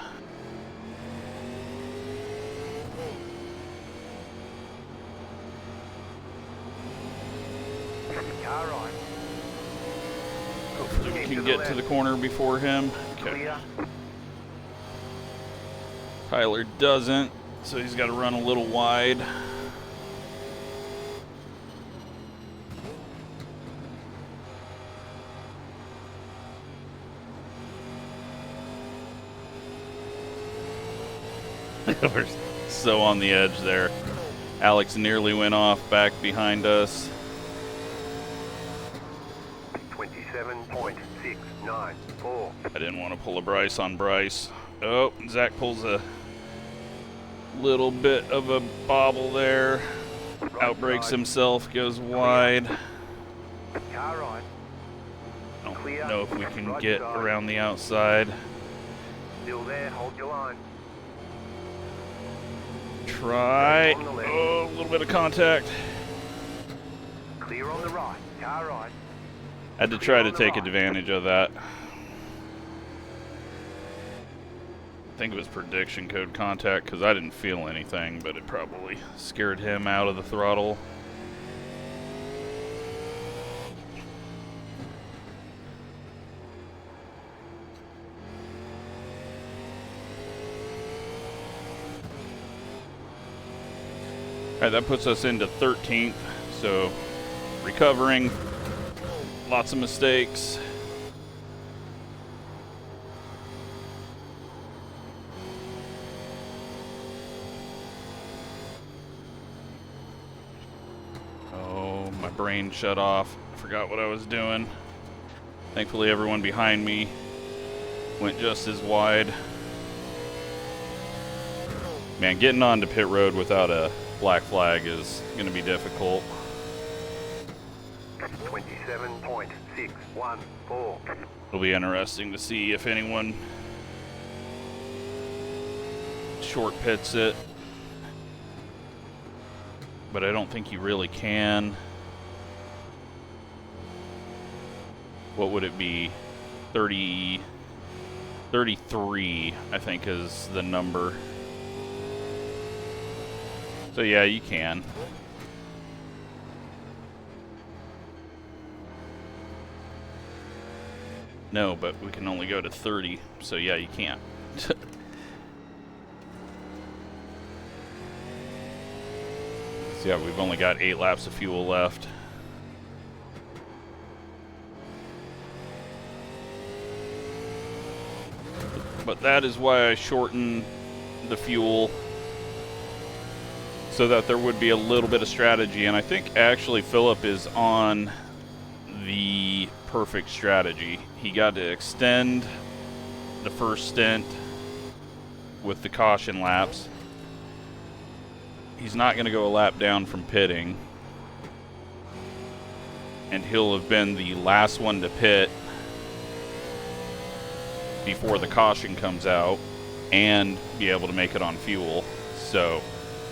Car right. Hopefully we can get to the corner before him. Okay. Tyler doesn't, so he's got to run a little wide. We're so on the edge there. Alex nearly went off back behind us. 27.694. I didn't want to pull a Bryce on Bryce. Oh, Zach pulls a little bit of a bobble there. Outbreaks himself, goes wide. Car right. I don't know if we can get around the outside. Still there, hold your line. Try. Oh, a little bit of contact. Clear on the right. Car right. Had to try to take advantage of that. I think it was prediction code contact because I didn't feel anything, but it probably scared him out of the throttle. Alright, that puts us into 13th, so recovering, lots of mistakes. Oh, my brain shut off. I forgot what I was doing. Thankfully, everyone behind me went just as wide. Man, getting onto pit road without a black flag is going to be difficult. 27.614. It'll be interesting to see if anyone short pits it. But I don't think you really can. What would it be? 33, I think, is the number. So yeah, you can. No, but we can only go to 30, so yeah, you can't. So yeah, we've only got 8 laps of fuel left. But that is why I shorten the fuel, so that there would be a little bit of strategy. And I think actually Philip is on the perfect strategy. He got to extend the first stint with the caution laps. He's not going to go a lap down from pitting, and he'll have been the last one to pit before the caution comes out and be able to make it on fuel. So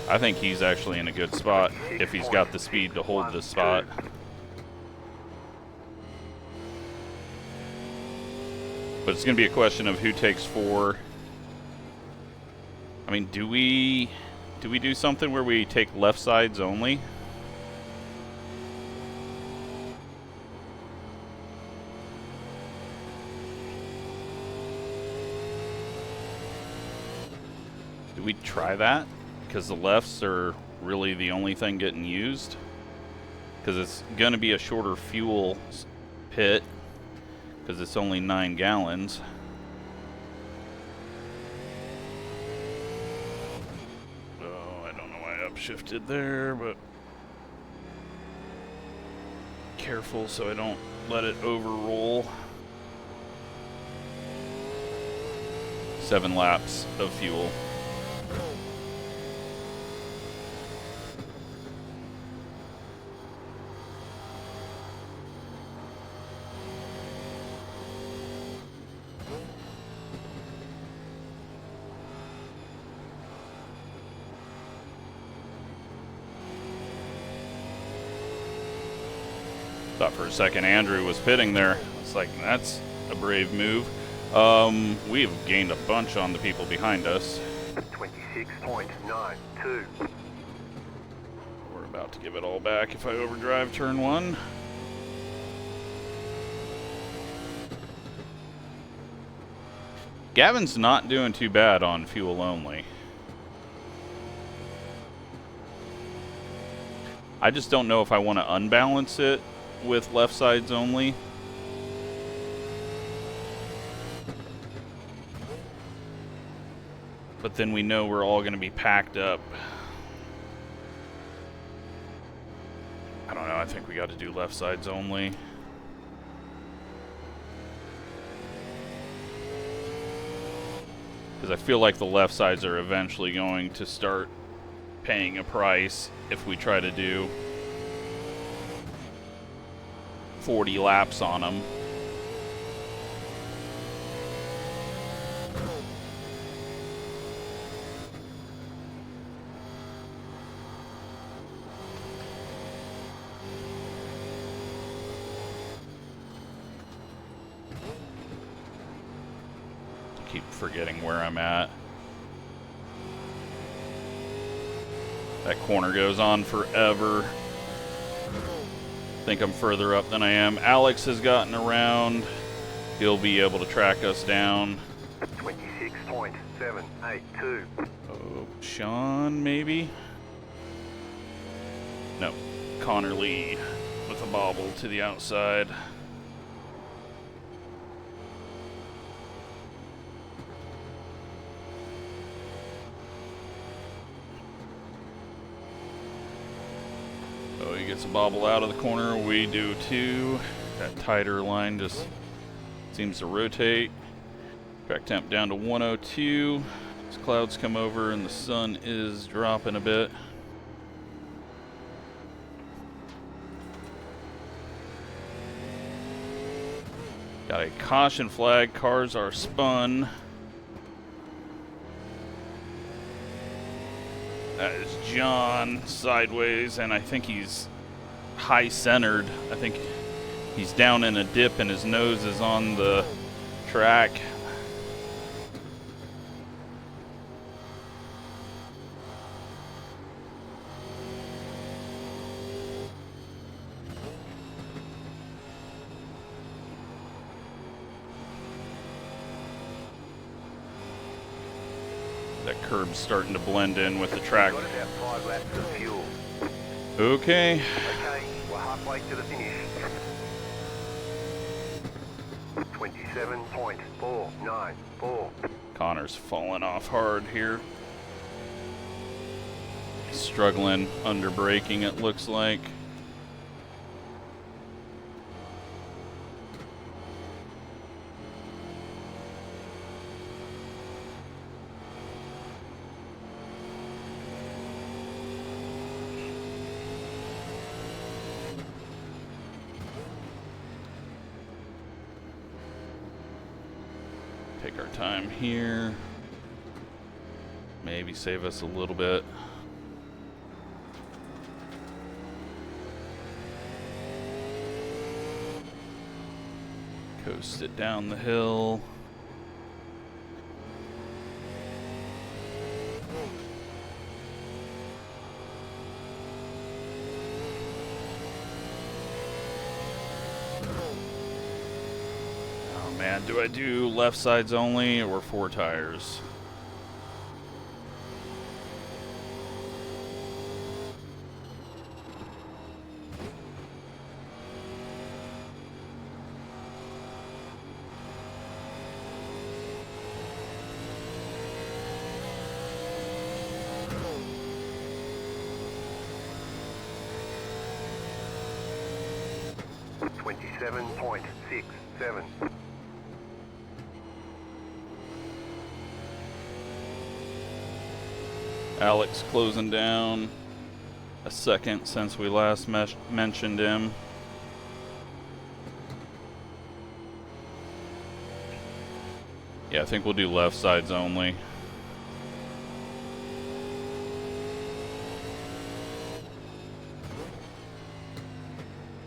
I think he's actually in a good spot if he's got the speed to hold this spot. But it's going to be a question of who takes 4. I mean, do we do something where we take left sides only? Do we try that? Because the lefts are really the only thing getting used. Because it's going to be a shorter fuel pit, because it's only 9 gallons. Oh, I don't know why I upshifted there, but careful so I don't let it overroll. 7 laps of fuel. Thought for a second Andrew was pitting there. It's like, that's a brave move. We have gained a bunch on the people behind us. 26.92. We're about to give it all back if I overdrive turn 1. Gavin's not doing too bad on fuel only. I just don't know if I want to unbalance it with left sides only. But then we know we're all going to be packed up. I don't know, I think we got to do left sides only. Because I feel like the left sides are eventually going to start paying a price if we try to do 40 laps on them. keep forgetting where I'm at. That corner goes on forever. I think I'm further up than I am. Alex has gotten around. He'll be able to track us down. 26.782. Oh, Sean, maybe? No. Connor Lee with a bobble to the outside. Oh, he gets a bobble out of the corner. We do too. That tighter line just seems to rotate. Track temp down to 102. As clouds come over and the sun is dropping a bit. Got a caution flag. Cars are spun. That is John sideways, and I think he's high centered. I think he's down in a dip and his nose is on the track. That curb's starting to blend in with the track. Got about 5 laps of fuel. Okay. Okay, we're halfway to the finish. 27.494. Connor's falling off hard here. Struggling under braking, it looks like. Take our time here. Maybe save us a little bit. Coast it down the hill. Oh man, do I do left sides only or 4 tires? .67. Alex closing down a second since we last mentioned him. Yeah, I think we'll do left sides only.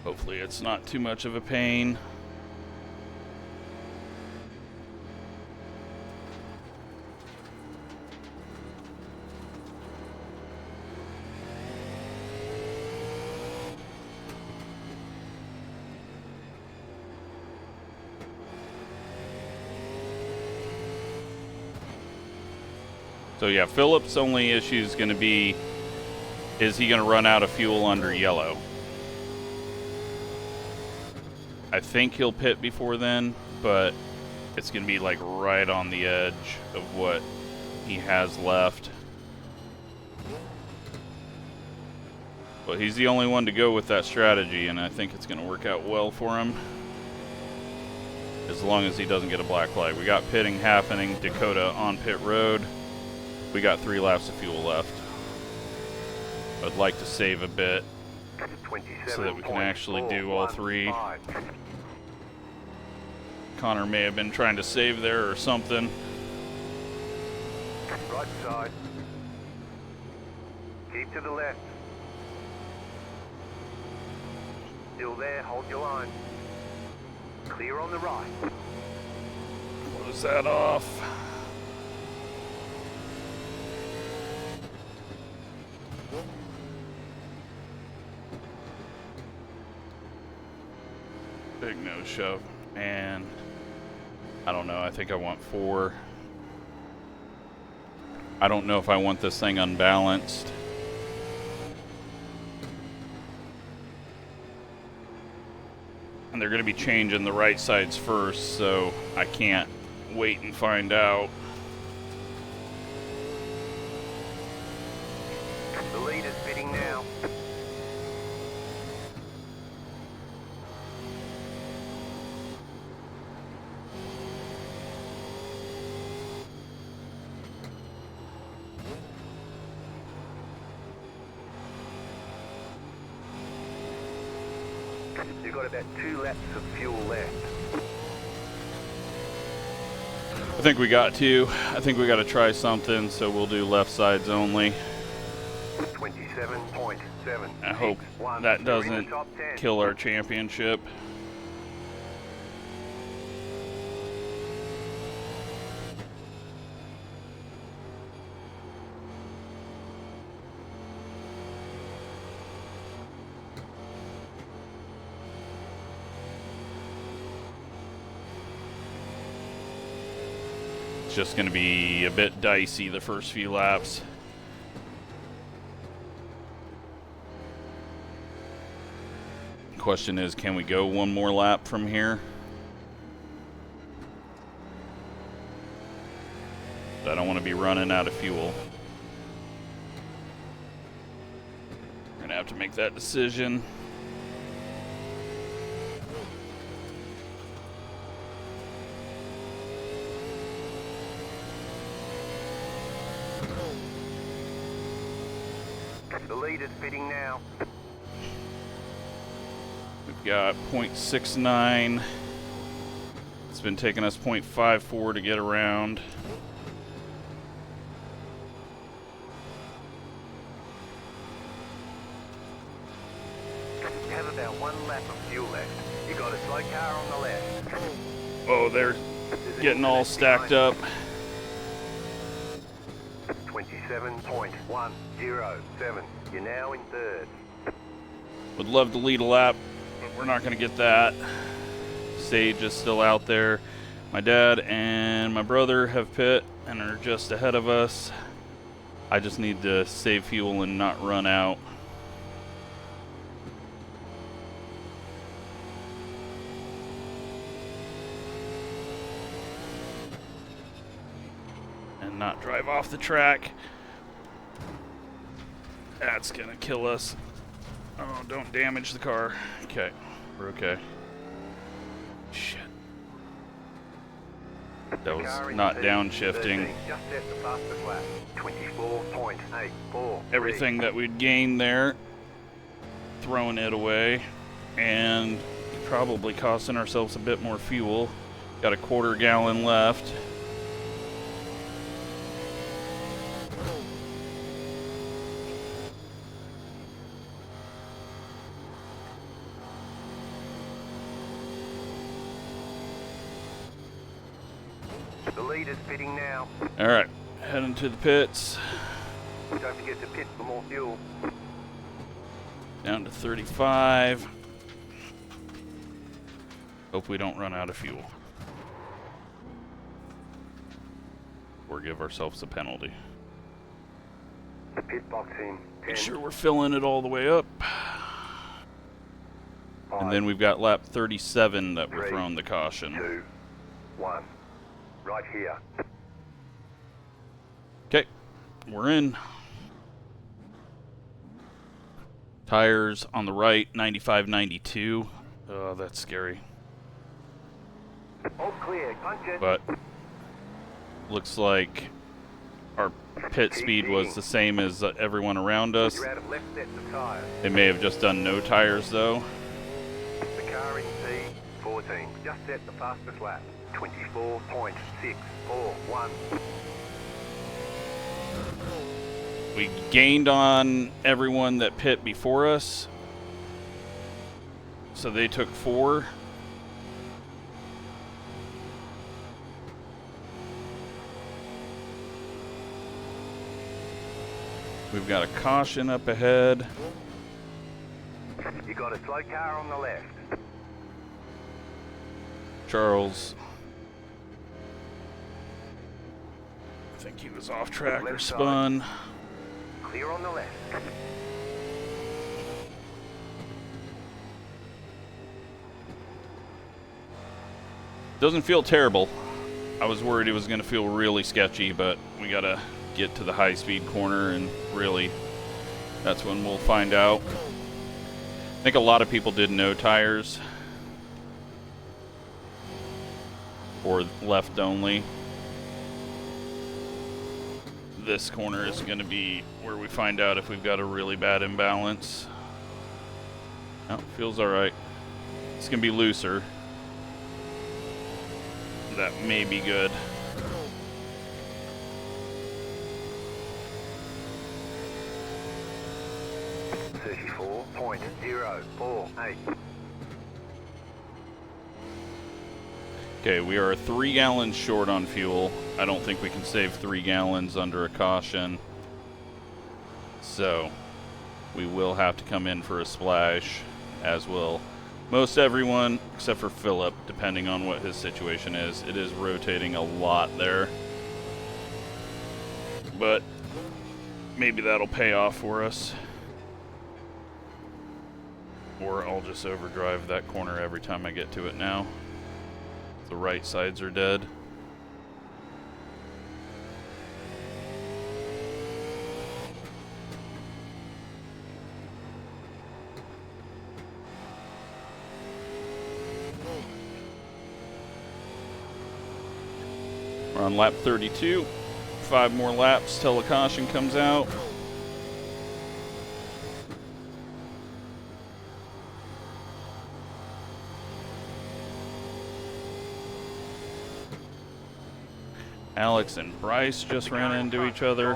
Hopefully it's not too much of a pain. So yeah, Philip's only issue is going to be, is he going to run out of fuel under yellow? I think he'll pit before then, but it's going to be like right on the edge of what he has left. But he's the only one to go with that strategy, and I think it's going to work out well for him. As long as he doesn't get a black flag. We got pitting happening, Dakota on pit road. We got 3 laps of fuel left. I'd like to save a bit so that we can actually do all 3. Connor may have been trying to save there or something. Right side. Keep to the left. Still there, hold your line. Clear on the right. Close that off. Big nose shove. And I don't know, I think I want 4. I don't know if I want this thing unbalanced. And they're going to be changing the right sides first, so I can't wait and find out. The lead is pitting now. You've got about 2 laps of fuel left. I think we got to. I think we got to try something, so we'll do left sides only. 27.7. I hope that doesn't kill our championship. It's just going to be a bit dicey the first few laps. Question is, can we go one more lap from here? I don't want to be running out of fuel. We're going to have to make that decision. The lead is pitting now. We've got 0.69. It's been taking us 0.54 to get around. You have about 1 lap of fuel left. You got a slow car on the left. Oh, they're getting all stacked up. 27.107. You're now in 3rd. Would love to lead a lap, but we're not going to get that. Sage is still out there. My dad and my brother have pit and are just ahead of us. I just need to save fuel and not run out. And not drive off the track. That's gonna kill us. Oh, don't damage the car. Okay, we're okay. Shit. That was not downshifting. Just set the fastest lap. 24.84. Everything that we'd gained there, throwing it away, and probably costing ourselves a bit more fuel. Got a 1/4 gallon left. The lead is pitting now. All right, heading to the pits. Don't forget to pit for more fuel. Down to 35. Hope we don't run out of fuel. Or give ourselves a penalty. Pit box in. 10, Make sure we're filling it all the way up. 5, And then we've got lap 37 that we're 3, throwing the caution. 2, 1. Right here. Okay, we're in. Tires on the right, 95-92. Oh, that's scary. All clear. Punch it. But looks like our pit speed was the same as everyone around us. You're out of left sets of tires. They may have just done no tires though. The car in P14. Just set the fastest lap. 24.641. We gained on everyone that pit before us. So they took 4. We've got a caution up ahead. You got a slow car on the left. Charles. I think he was off track or spun. Clear on the left. Doesn't feel terrible. I was worried it was going to feel really sketchy, but we got to get to the high-speed corner, and really, that's when we'll find out. I think a lot of people did no tires. Or left only. This corner is going to be where we find out if we've got a really bad imbalance. Oh, feels alright. It's going to be looser. That may be good. .048. Okay, we are 3 gallons short on fuel. I don't think we can save 3 gallons under a caution. So, we will have to come in for a splash, as will most everyone, except for Philip, depending on what his situation is. It is rotating a lot there. But maybe that'll pay off for us. Or I'll just overdrive that corner every time I get to it now. The right sides are dead. We're on lap 32. 5 more laps till the caution comes out. Alex and Bryce just ran into each other.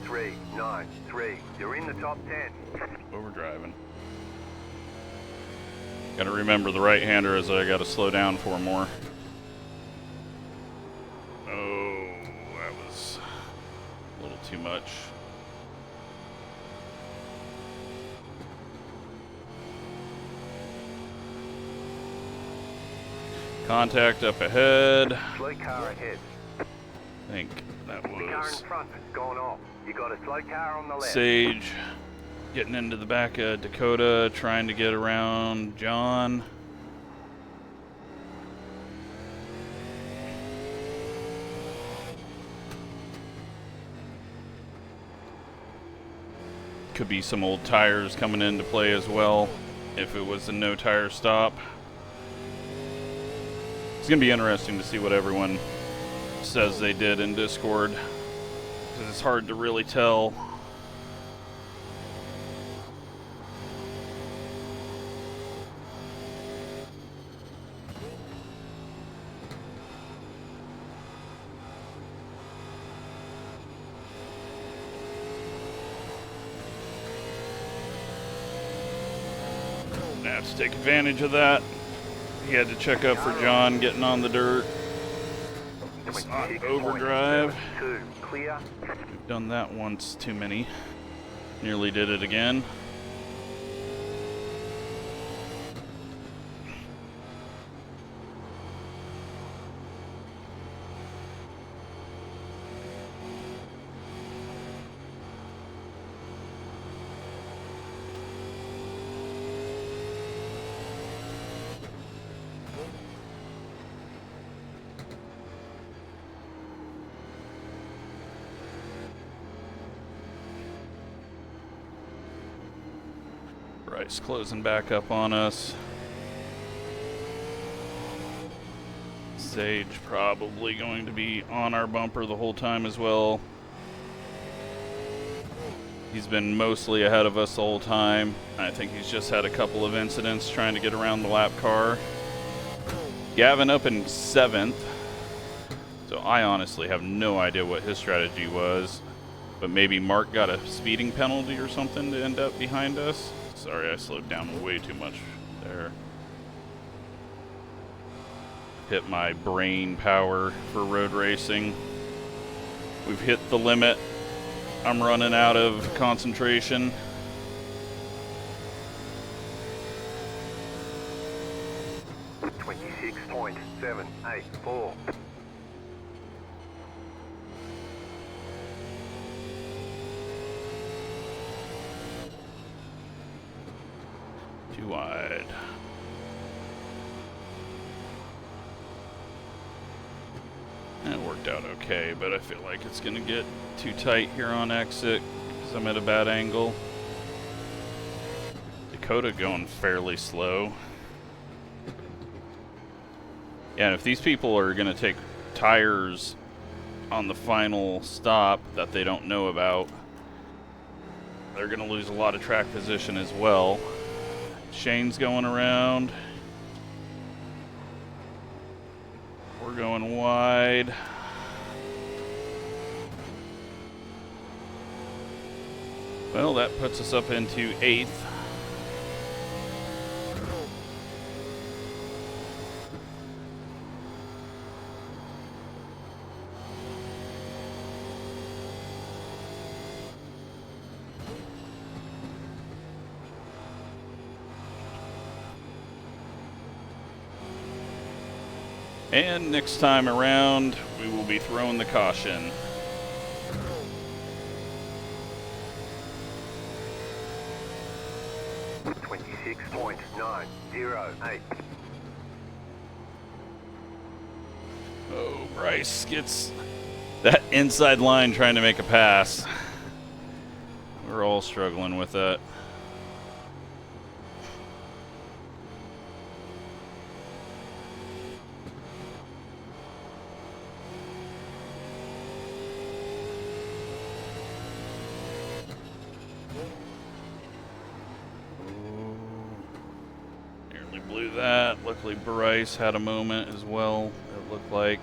.393. You're in the top 10. Overdriving. Gotta remember the right-hander is I gotta slow down for more. Oh, that was a little too much. Contact up ahead. Slow car ahead. I think that was... The car in front has gone off. You got a slow car on the left. Sage getting into the back of Dakota, trying to get around John. Could be some old tires coming into play as well, if it was a no tire stop. It's going to be interesting to see what everyone says they did in Discord, because it's hard to really tell. Let's take advantage of that. He had to check up for John getting on the dirt. It's not overdrive. We've done that once too many. Nearly did it again. Bryce closing back up on us. Sage probably going to be on our bumper the whole time as well. He's been mostly ahead of us the whole time. I think he's just had a couple of incidents trying to get around the lap car. Gavin up in 7th. So I honestly have no idea what his strategy was. But maybe Mark got a speeding penalty or something to end up behind us. Sorry, I slowed down way too much there. Hit my brain power for road racing. We've hit the limit. I'm running out of concentration. .784. Too wide. It worked out okay, but I feel like it's gonna get too tight here on exit because I'm at a bad angle. Dakota going fairly slow. Yeah, and if these people are gonna take tires on the final stop that they don't know about, they're gonna lose a lot of track position as well. Shane's going around. We're going wide. Well, that puts us up into 8th. And next time around, we will be throwing the caution. .908. Oh, Bryce gets that inside line trying to make a pass. We're all struggling with that. Blew that. Luckily Bryce had a moment as well, it looked like.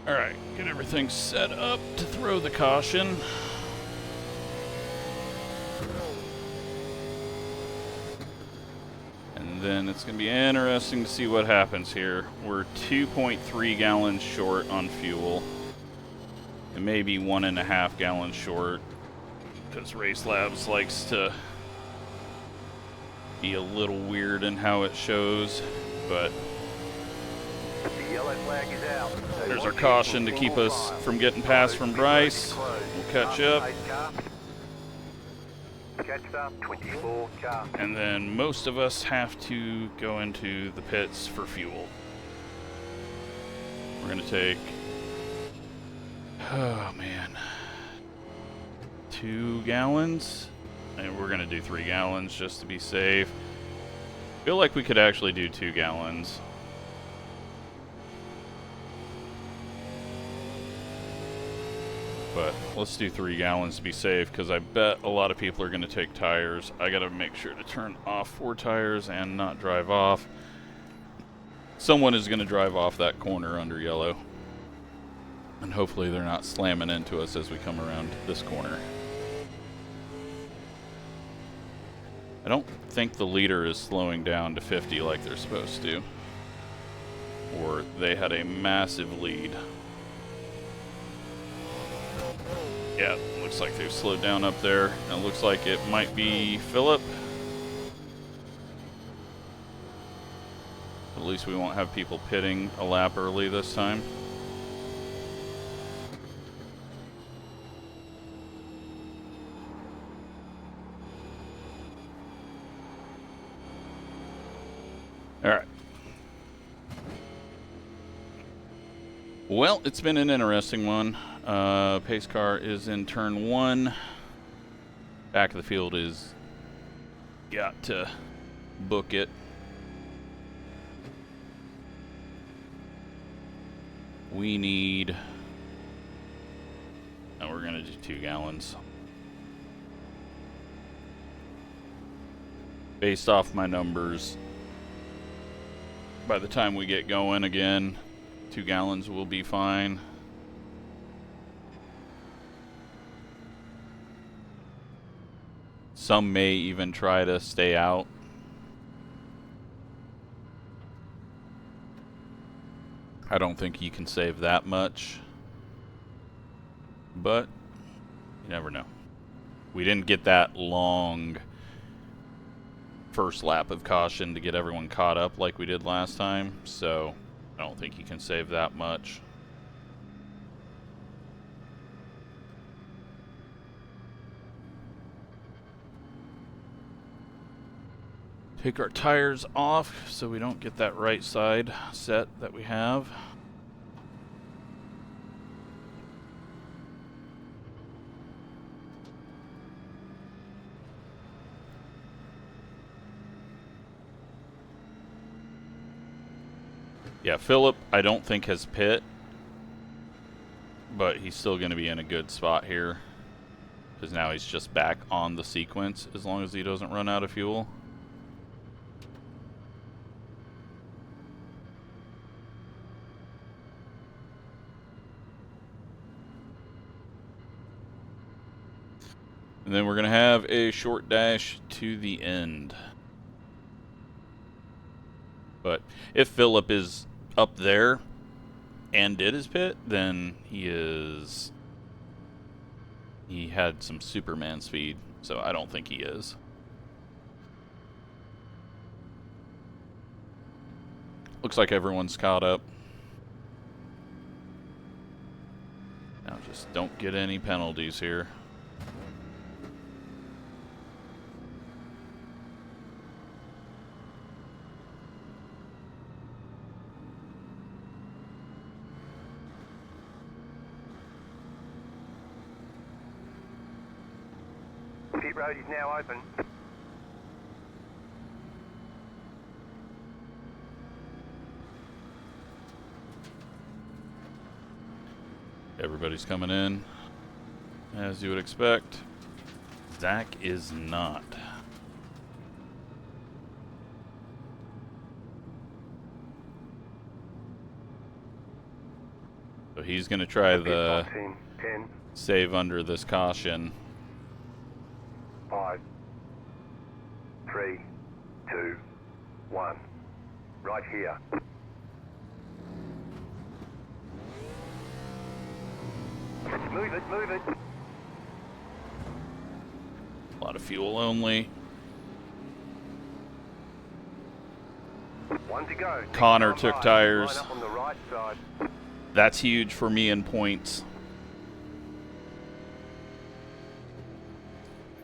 Alright, get everything set up to throw the caution. Then it's going to be interesting to see what happens here. We're 2.3 gallons short on fuel. And maybe 1.5 gallons short. Because Racelabs likes to be a little weird in how it shows. But the yellow flag is out. There's our caution to keep us from getting past from Bryce. We'll catch up. Up 24 car. And then most of us have to go into the pits for fuel. We're gonna take, oh man, 2 gallons, and we're gonna do 3 gallons just to be safe. Feel like we could actually do 2 gallons. But let's do 3 gallons to be safe, because I bet a lot of people are going to take tires. I got to make sure to turn off 4 tires and not drive off. Someone is going to drive off that corner under yellow. And hopefully they're not slamming into us as we come around this corner. I don't think the leader is slowing down to 50 like they're supposed to. Or they had a massive lead. Yeah, looks like they've slowed down up there. And it looks like it might be Phillip. At least we won't have people pitting a lap early this time. Alright. Well, it's been an interesting one. Pace car is in turn 1. Back of the field is got to book it. We need And we're gonna do 2 gallons. Based off my numbers, by the time we get going again, 2 gallons will be fine. Some may even try to stay out. I don't think you can save that much, but you never know. We didn't get that long first lap of caution to get everyone caught up like we did last time, so I don't think you can save that much. Take our tires off so we don't get that right side set that we have. Yeah, Philip, I don't think has pit, but he's still going to be in a good spot here because now he's just back on the sequence as long as he doesn't run out of fuel. And then we're going to have a short dash to the end. But if Philip is up there and did his pit, then he had some Superman speed, so I don't think he is. Looks like everyone's caught up. Now just don't get any penalties here. Pit road is now open. Everybody's coming in, as you would expect. Zach is not. So he's going to try the save under this caution. 5, 3, 2, 1. Right here. Move it, move it. A lot of fuel only. One to go. Connor took right. tires. Line up on the right side. That's huge for me in points.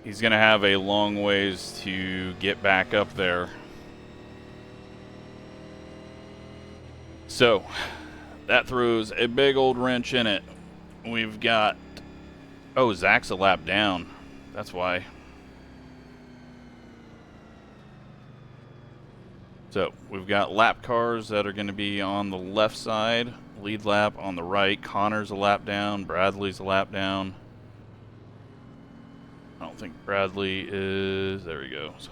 He's going to have a long ways to get back up there. So, that throws a big old wrench in it. We've got... Oh, Zach's a lap down. That's why. So, we've got lap cars that are going to be on the left side. Lead lap on the right. Connor's a lap down. Bradley's a lap down. I don't think Bradley is... There we go. So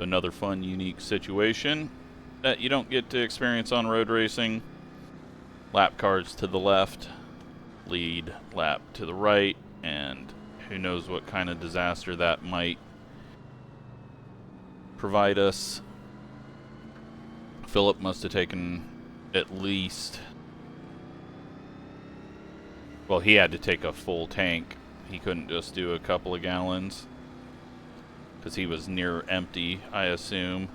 another fun, unique situation that you don't get to experience on road racing. Lap cars to the left, lead lap to the right, and who knows what kind of disaster that might provide us. Philip must have taken at least... Well, he had to take a full tank. He couldn't just do a couple of gallons because he was near empty, I assume.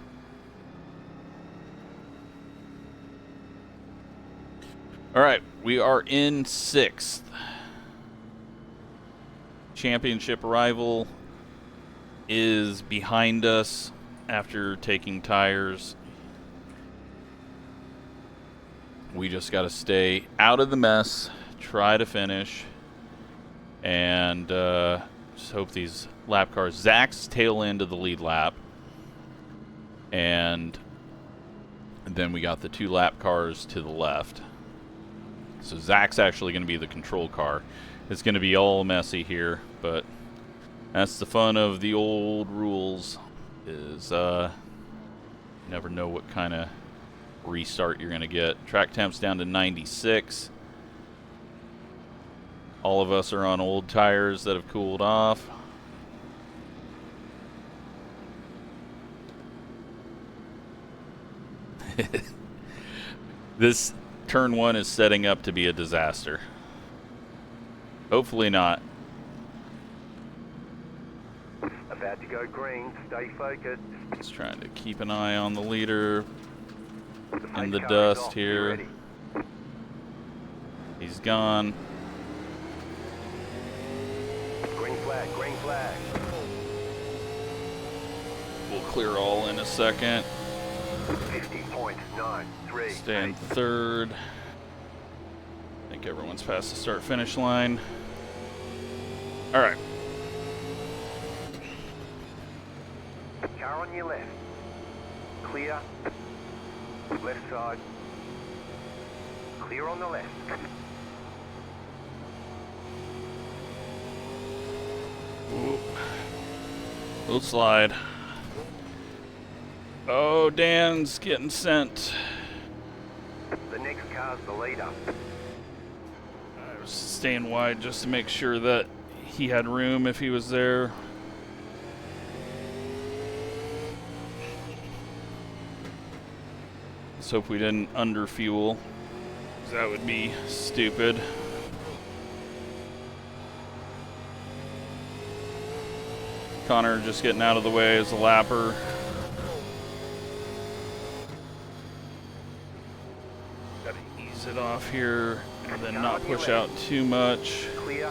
All right, we are in 6th. Championship arrival is behind us after taking tires. We just got to stay out of the mess. Try to finish, and just hope these lap cars. Zach's tail end of the lead lap, and then we got the 2 lap cars to the left. So Zach's actually going to be the control car. It's going to be all messy here, but that's the fun of the old rules, is you never know what kind of restart you're going to get. Track temp's down to 96. All of us are on old tires that have cooled off. This turn 1 is setting up to be a disaster. Hopefully not. About to go green, stay focused. Just trying to keep an eye on the leader in the Car is dust off. Be here. ready. He's gone. Green flag, green flag. We'll clear all in a second. 50.93. Stay in third. I think everyone's past the start-finish line. All right. Car on your left. Clear. Left side. Clear on the left. Whoop. Little slide. Oh, Dan's getting sent. The next car's the leader. I was staying wide just to make sure that he had room if he was there. Let's hope we didn't underfuel, 'cause that would be stupid. Connor just getting out of the way as a lapper. Gotta ease it off here and then not push out too much. Clear.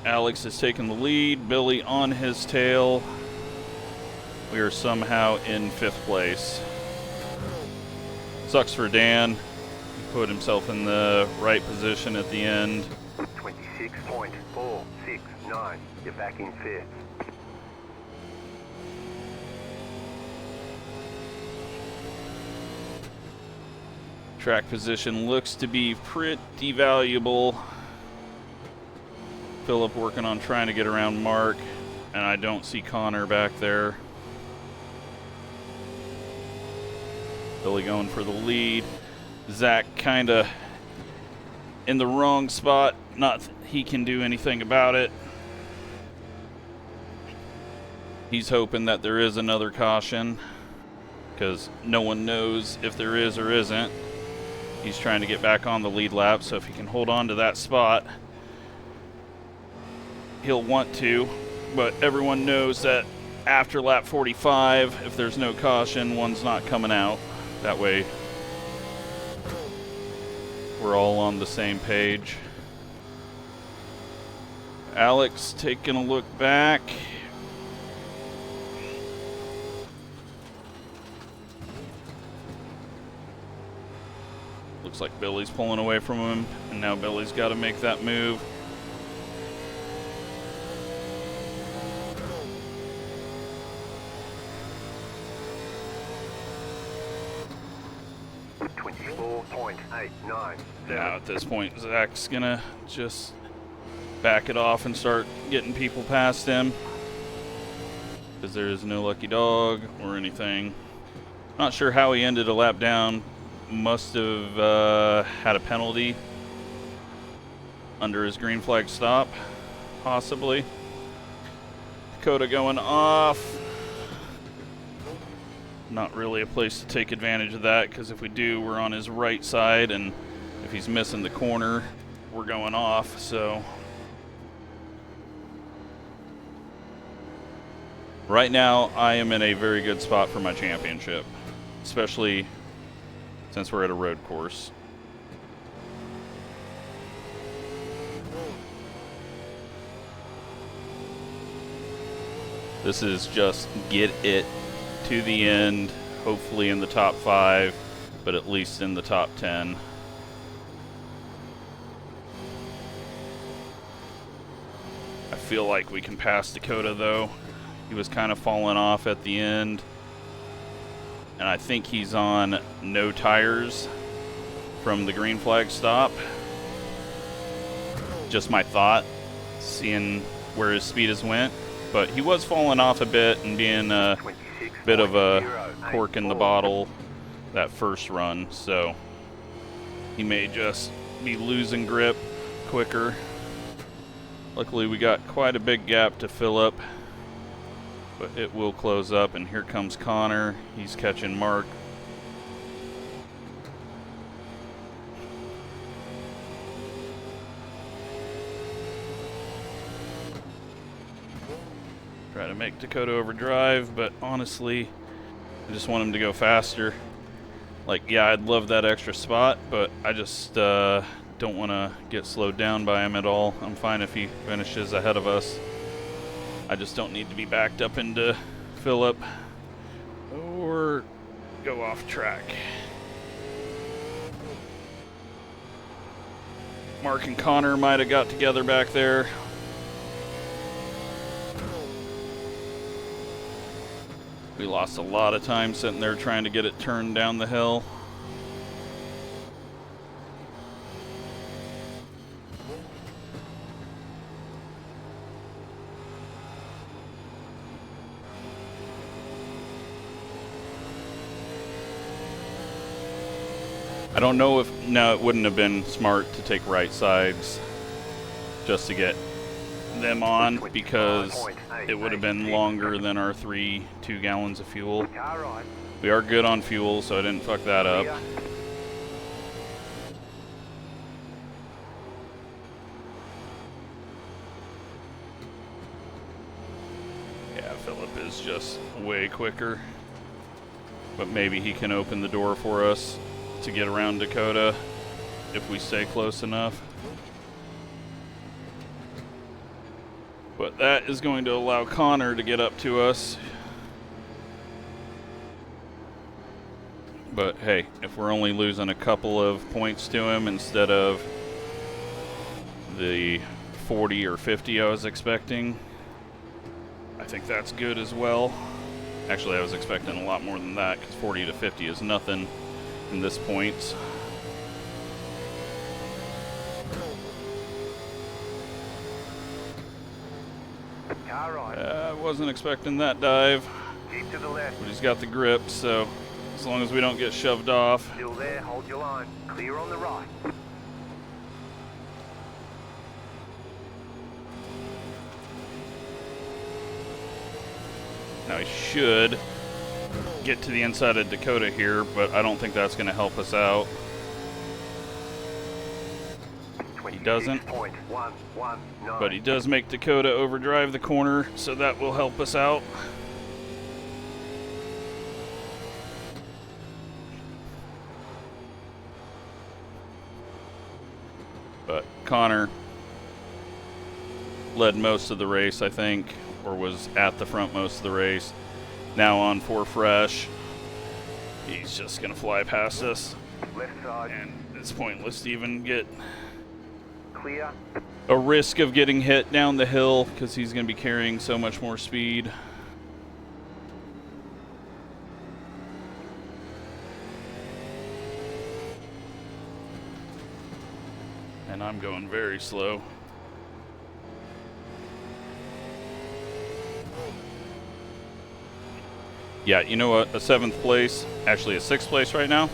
Alex is taking the lead, Billy on his tail. We are somehow in 5th place. Sucks for Dan. He put himself in the right position at the end. 26.469. You're back in 5th. Track position looks to be pretty valuable. Philip working on trying to get around Mark, and I don't see Connor back there. Billy going for the lead. Zach kind of in the wrong spot. Not that he can do anything about it. He's hoping that there is another caution, because no one knows if there is or isn't. He's trying to get back on the lead lap, so if he can hold on to that spot, he'll want to. But everyone knows that after lap 45, if there's no caution, one's not coming out. That way, we're all on the same page. Alex taking a look back. Looks like Billy's pulling away from him, and now Billy's got to make that move. Now at this point, Zach's gonna just back it off and start getting people past him, because there is no lucky dog or anything. Not sure how he ended a lap down. Must have had a penalty under his green flag stop, possibly. Dakota going off. Not really a place to take advantage of that, because if we do, we're on his right side, and if he's missing the corner, we're going off. So right now, I am in a very good spot for my championship, especially since we're at a road course. This is just get it to the end, hopefully in the top 5, but at least in the top 10. I feel like we can pass Dakota though. He was kind of falling off at the end. and I think he's on no tires from the green flag stop. Just my thought, seeing where his speed has went. But he was falling off a bit and being a bit of a cork in the bottle that first run, so he may just be losing grip quicker. Luckily we got quite a big gap to fill up, but it will close up. And here comes Connor. He's catching Mark. Try to make Dakota overdrive, but honestly, I just want him to go faster. Like, yeah, I'd love that extra spot, but I just don't want to get slowed down by him at all. I'm fine if he finishes ahead of us. I just don't need to be backed up into Phillip or go off track. Mark and Connor might have got together back there. We lost a lot of time sitting there trying to get it turned down the hill. I don't know if, no, it wouldn't have been smart to take right sides just to get them on, because it would have been longer than our 2 gallons of fuel. We are good on fuel, so I didn't fuck that up. Yeah, Phillip is just way quicker, but maybe he can open the door for us to get around Dakota if we stay close enough. But that is going to allow Connor to get up to us. But hey, if we're only losing a couple of points to him instead of the 40 or 50 I was expecting, I think that's good as well. Actually, I was expecting a lot more than that, because 40 to 50 is nothing in this points. I wasn't expecting that dive, Keep to the left. but he's got the grip, so as long as we don't get shoved off. Still there, hold your line. Clear on the right. Now he should get to the inside of Dakota here, but I don't think that's going to help us out. He doesn't, but he does make Dakota overdrive the corner, so that will help us out. But Connor led most of the race, I think, or was at the front most of the race. Now on 4 fresh, he's just going to fly past us, Left side. and it's pointless to even get Clear. a risk of getting hit down the hill, because he's going to be carrying so much more speed. And I'm going very slow. Yeah, you know what? A 7th place, actually a 6th place right now.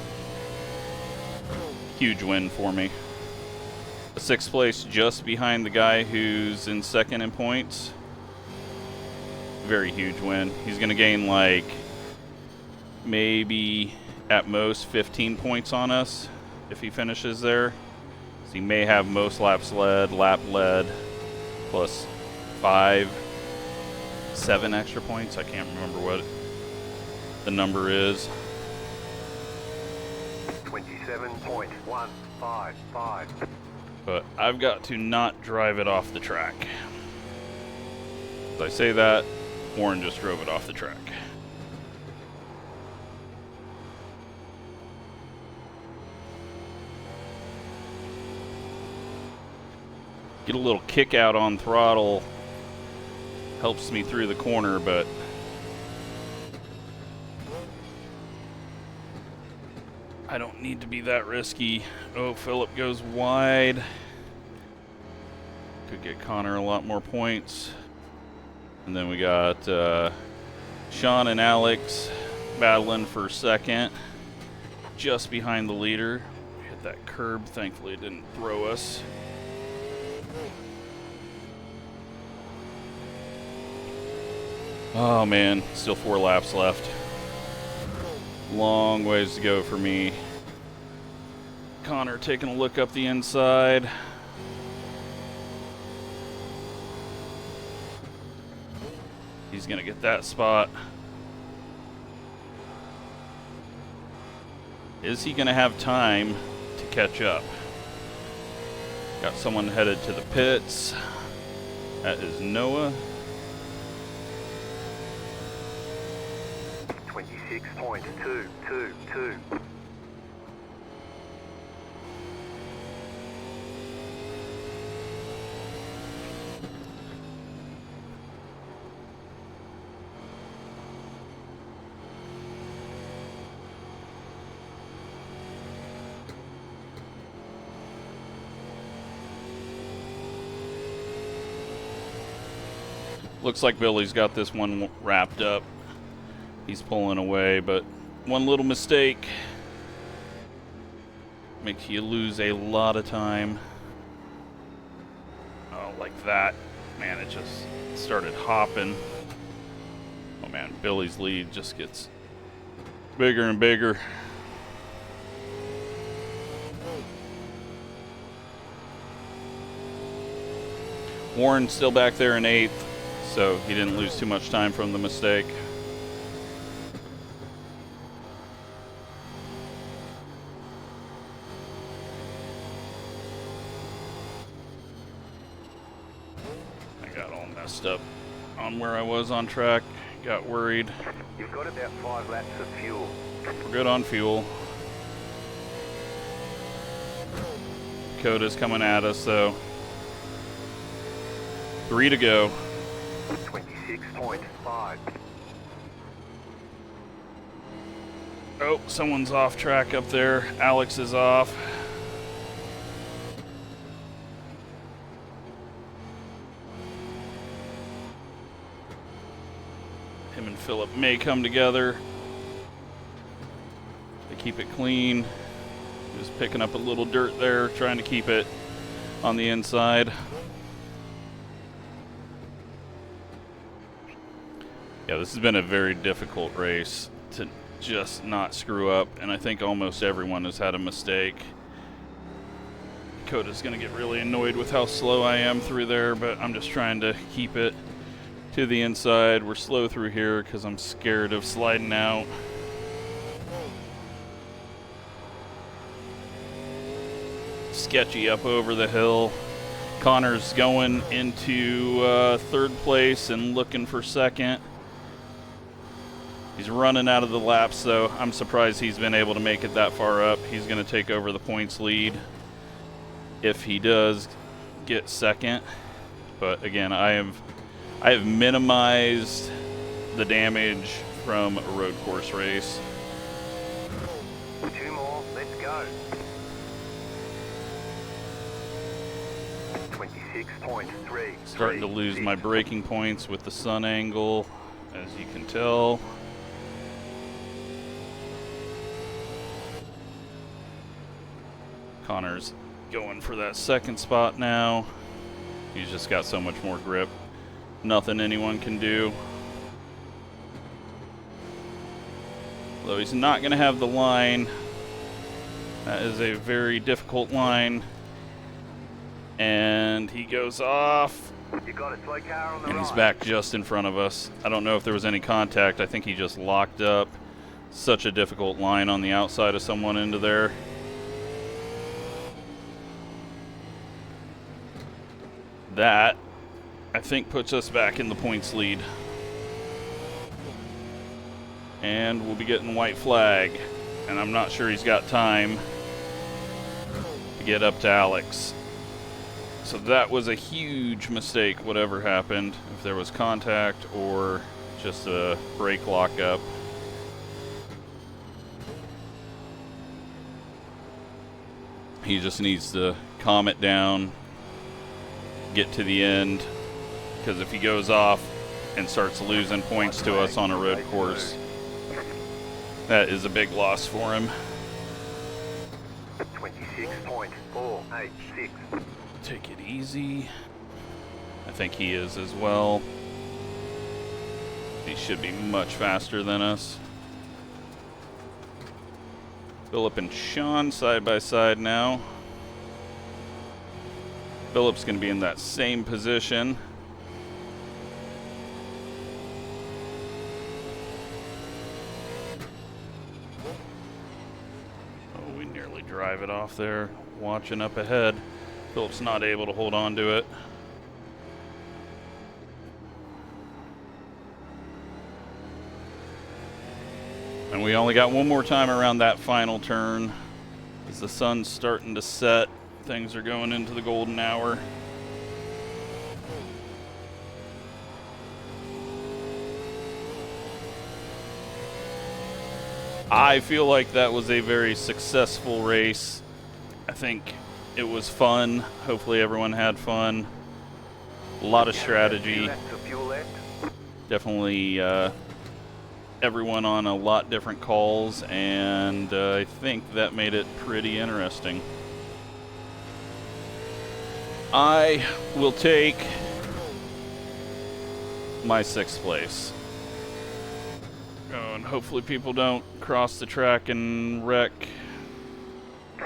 Huge win for me. A 6th place just behind the guy who's in 2nd in points. Very huge win. He's going to gain like maybe at most 15 points on us if he finishes there. So he may have most laps led, lap led, plus 5, 7 extra points. I can't remember what the number is. 27.155. But I've got to not drive it off the track. As I say that, Warren just drove it off the track. Get a little kick out on throttle helps me through the corner, but I don't need to be that risky. Oh, Phillip goes wide. Could get Connor a lot more points. And then we got Sean and Alex battling for second, just behind the leader. Hit that curb, thankfully it didn't throw us. Oh man, still 4 laps left. Long ways to go for me. Connor taking a look up the inside. He's gonna get that spot. Is he gonna have time to catch up? Got someone headed to the pits. That is Noah. 26.222. Looks like Billy's got this one wrapped up. He's pulling away, but one little mistake makes you lose a lot of time. Oh, like that. Man, it just started hopping. Oh man, Billy's lead just gets bigger and bigger. Warren's still back there in 8th, so he didn't lose too much time from the mistake. Up on where I was on track, got worried. You've got about 5 laps of fuel. We're good on fuel. Hotas coming at us though. 3 to go. 26.5. Oh, someone's off track up there. Alex is off. Him and Phillip may come together to keep it clean. Just picking up a little dirt there, trying to keep it on the inside. Yeah, this has been a very difficult race to just not screw up, and I think almost everyone has had a mistake. Dakota's gonna get really annoyed with how slow I am through there, but I'm just trying to keep it to the inside. We're slow through here because I'm scared of sliding out. Sketchy up over the hill. Connor's going into 3rd place and looking for 2nd. He's running out of the laps, so I'm surprised he's been able to make it that far up. He's going to take over the points lead if he does get 2nd. But again, I have minimized the damage from a road course race. 2 more, let's go. 26.3. Starting to lose my braking points with the sun angle, as you can tell. Connor's going for that 2nd spot now. He's just got so much more grip. Nothing anyone can do. Though he's not going to have the line. That is a very difficult line. And he goes off. You got a slow car on the and right. he's back just in front of us. I don't know if there was any contact. I think he just locked up. Such a difficult line on the outside of someone into there. That, I think, puts us back in the points lead. And we'll be getting white flag. And I'm not sure he's got time to get up to Alex. So that was a huge mistake, whatever happened. If there was contact or just a brake lockup. He just needs to calm it down, get to the end, because if he goes off and starts losing points to us on a road course, that is a big loss for him. 26.486. Take it easy. I think he is as well. He should be much faster than us. Philip and Sean side by side now. Philip's going to be in that same position. Oh, we nearly drive it off there. Watching up ahead. Philip's not able to hold on to it. And we only got one more time around that final turn. As the sun's starting to set, things are going into the golden hour. I feel like that was a very successful race. I think it was fun. Hopefully everyone had fun. A lot of strategy. Definitely everyone on a lot different calls, and I think that made it pretty interesting. I will take my 6th place. Oh, and hopefully people don't cross the track and wreck.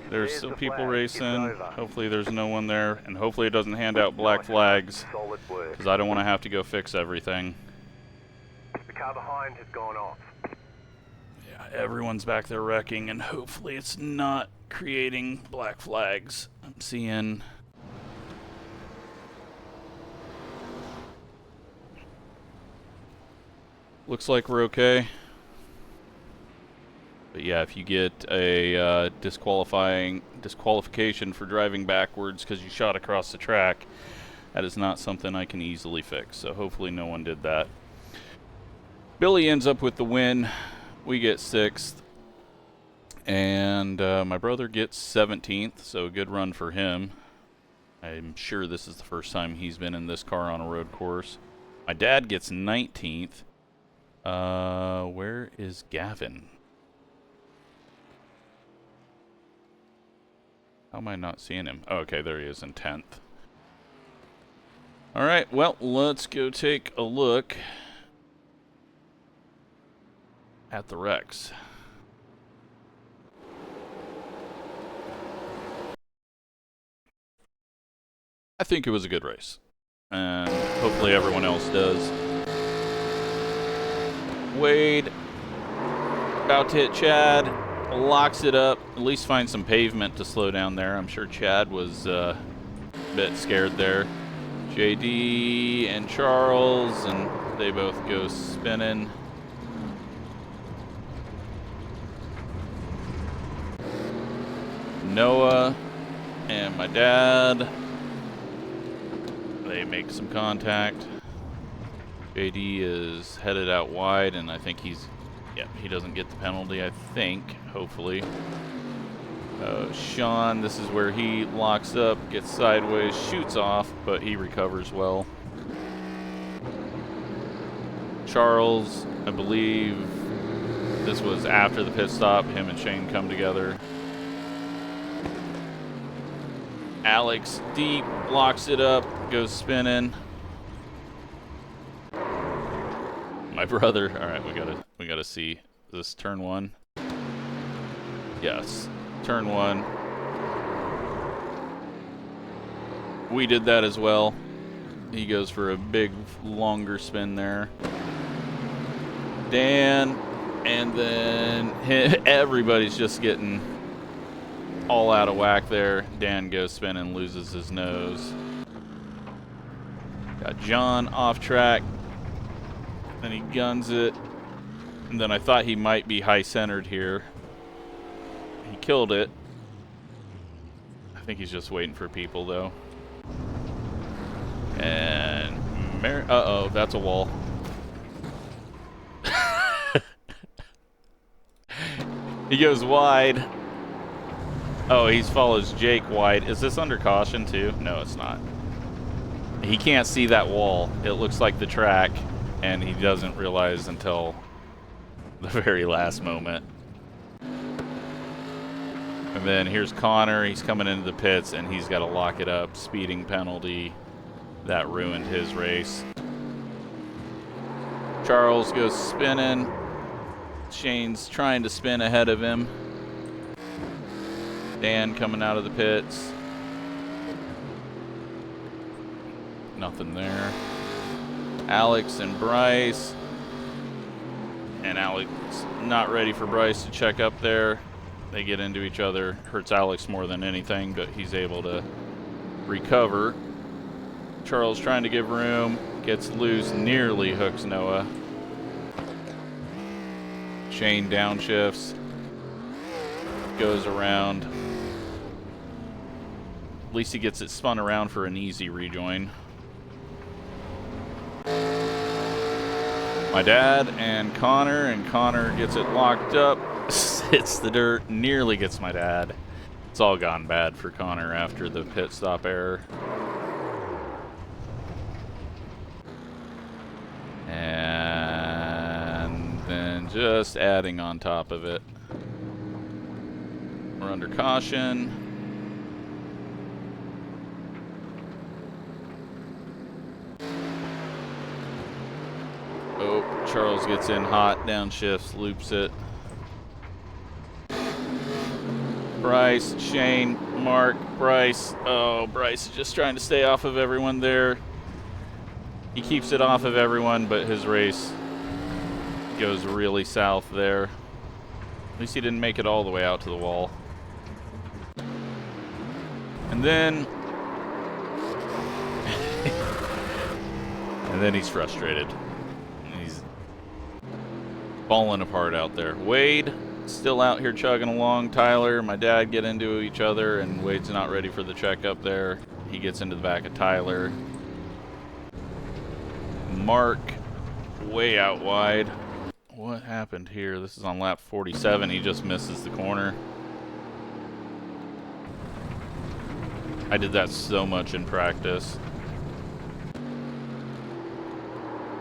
There's still people racing. Hopefully there's no one there, and hopefully it doesn't hand out black flags, because I don't want to have to go fix everything. The car behind has gone off. Yeah, everyone's back there wrecking, and hopefully it's not creating black flags. I'm seeing... Looks like we're okay. But yeah, if you get a disqualification for driving backwards because you shot across the track, that is not something I can easily fix. So hopefully no one did that. Billy ends up with the win. We get 6th. And my brother gets 17th, so a good run for him. I'm sure this is the first time he's been in this car on a road course. My dad gets 19th. Where is Gavin? How am I not seeing him? Oh, okay, there he is in 10th. Alright, well, let's go take a look at the wrecks. I think it was a good race, and hopefully everyone else does. Wade, about to hit Chad, locks it up, at least find some pavement to slow down there. I'm sure Chad was a bit scared there. JD and Charles, and they both go spinning. Noah and my dad, they make some contact. JD is headed out wide, and I think he's, yeah, he doesn't get the penalty, I think, hopefully. Sean, this is where he locks up, gets sideways, shoots off, but he recovers well. Charles, I believe this was after the pit stop, him and Shane come together. Alex deep, locks it up, goes spinning. My brother, all right, we gotta see. Is this turn 1? Yes, turn 1. We did that as well. He goes for a big, longer spin there. Dan, and then everybody's just getting all out of whack there. Dan goes spinning, loses his nose. Got John off track. Then he guns it. And then I thought he might be high-centered here. He killed it. I think he's just waiting for people, though. And... uh-oh, that's a wall. He goes wide. Oh, he follows Jake White. Is this under caution too? No, it's not. He can't see that wall. It looks like the track, and he doesn't realize until the very last moment. And then here's Connor. He's coming into the pits, and he's got to lock it up. Speeding penalty. That ruined his race. Charles goes spinning. Shane's trying to spin ahead of him. Dan coming out of the pits. Nothing there. Alex and Bryce. And Alex not ready for Bryce to check up there. They get into each other. Hurts Alex more than anything, but he's able to recover. Charles trying to give room. Gets loose, nearly hooks Noah. Shane downshifts. Goes around. At least he gets it spun around for an easy rejoin. My dad and Connor gets it locked up. Hits the dirt, nearly gets my dad. It's all gone bad for Connor after the pit stop error. And then just adding on top of it. We're under caution. Oh, Charles gets in hot, downshifts, loops it. Bryce, Shane, Mark, Bryce. Oh, Bryce is just trying to stay off of everyone there. He keeps it off of everyone, but his race goes really south there. At least he didn't make it all the way out to the wall. And then... and then he's frustrated. He's falling apart out there. Wade, still out here chugging along. Tyler, my dad get into each other, and Wade's not ready for the checkup there. He gets into the back of Tyler. Mark, way out wide. What happened here? This is on lap 47. He just misses the corner. I did that so much in practice.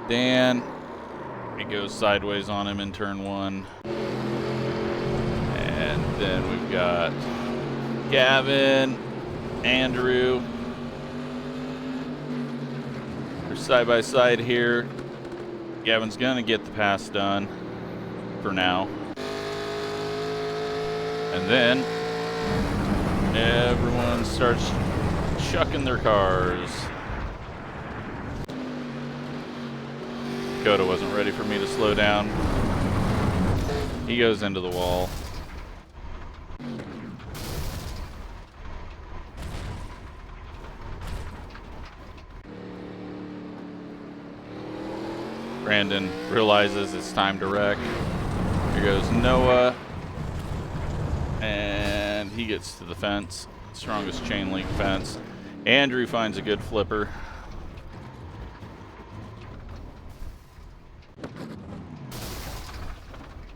Dan, it goes sideways on him in turn one. And then we've got Gavin, Andrew. They're side by side here. Gavin's gonna get the pass done for now. And then everyone starts chucking their cars. Dakota wasn't ready for me to slow down. He goes into the wall. Brandon realizes it's time to wreck. Here goes Noah. And he gets to the fence. Strongest chain link fence. Andrew finds a good flipper.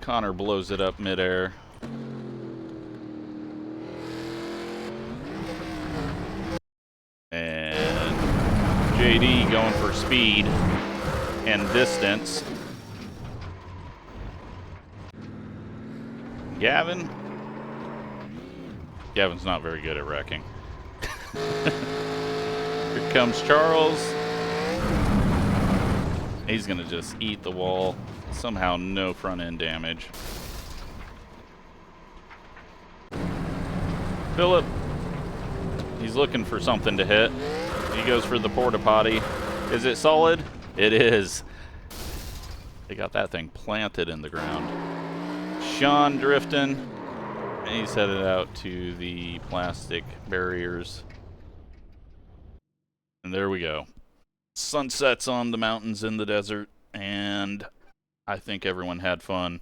Connor blows it up midair. And JD going for speed and distance. Gavin's not very good at wrecking. Here comes Charles. He's gonna just eat the wall. Somehow no front end damage. Philip, he's looking for something to hit. He goes for the porta potty. Is it solid? It is. They got that thing planted in the ground. Sean drifting. And he's headed out to the plastic barriers. And there we go. Sunsets on the mountains in the desert. And I think everyone had fun.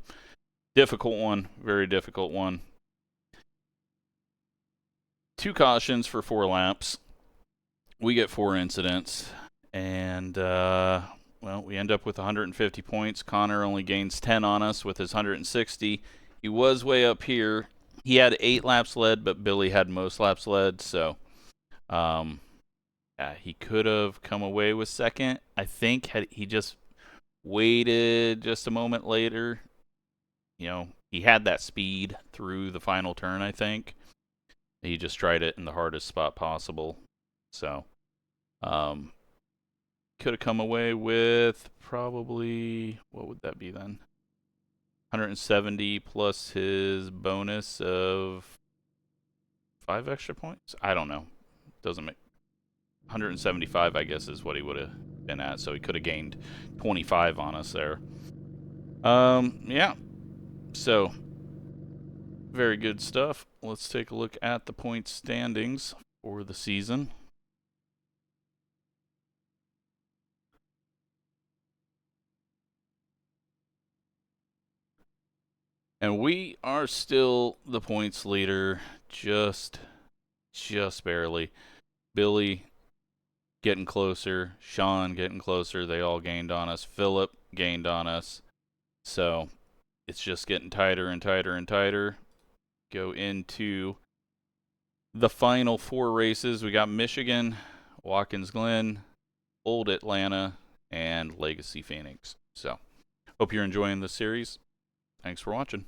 Difficult one. Very difficult one. 2 cautions for 4 laps. We get 4 incidents. And, well, we end up with 150 points. Connor only gains 10 on us with his 160. He was way up here. He had 8 laps led, but Billy had most laps led, so yeah, he could have come away with second. I think had he just waited just a moment later, he had that speed through the final turn, I think. He just tried it in the hardest spot possible. So, could have come away with probably, what would that be then? 170 plus his bonus of 5 extra points? I don't know. Doesn't make 175, I guess, is what he would have been at. So he could have gained 25 on us there. Yeah. So, very good stuff. Let's take a look at the point standings for the season. And we are still the points leader, just barely. Billy getting closer, Sean getting closer. They all gained on us. Philip gained on us. So it's just getting tighter and tighter and tighter. Go into the final 4 races. We got Michigan, Watkins Glen, Old Atlanta, and Legacy Phoenix. So hope you're enjoying the series. Thanks for watching.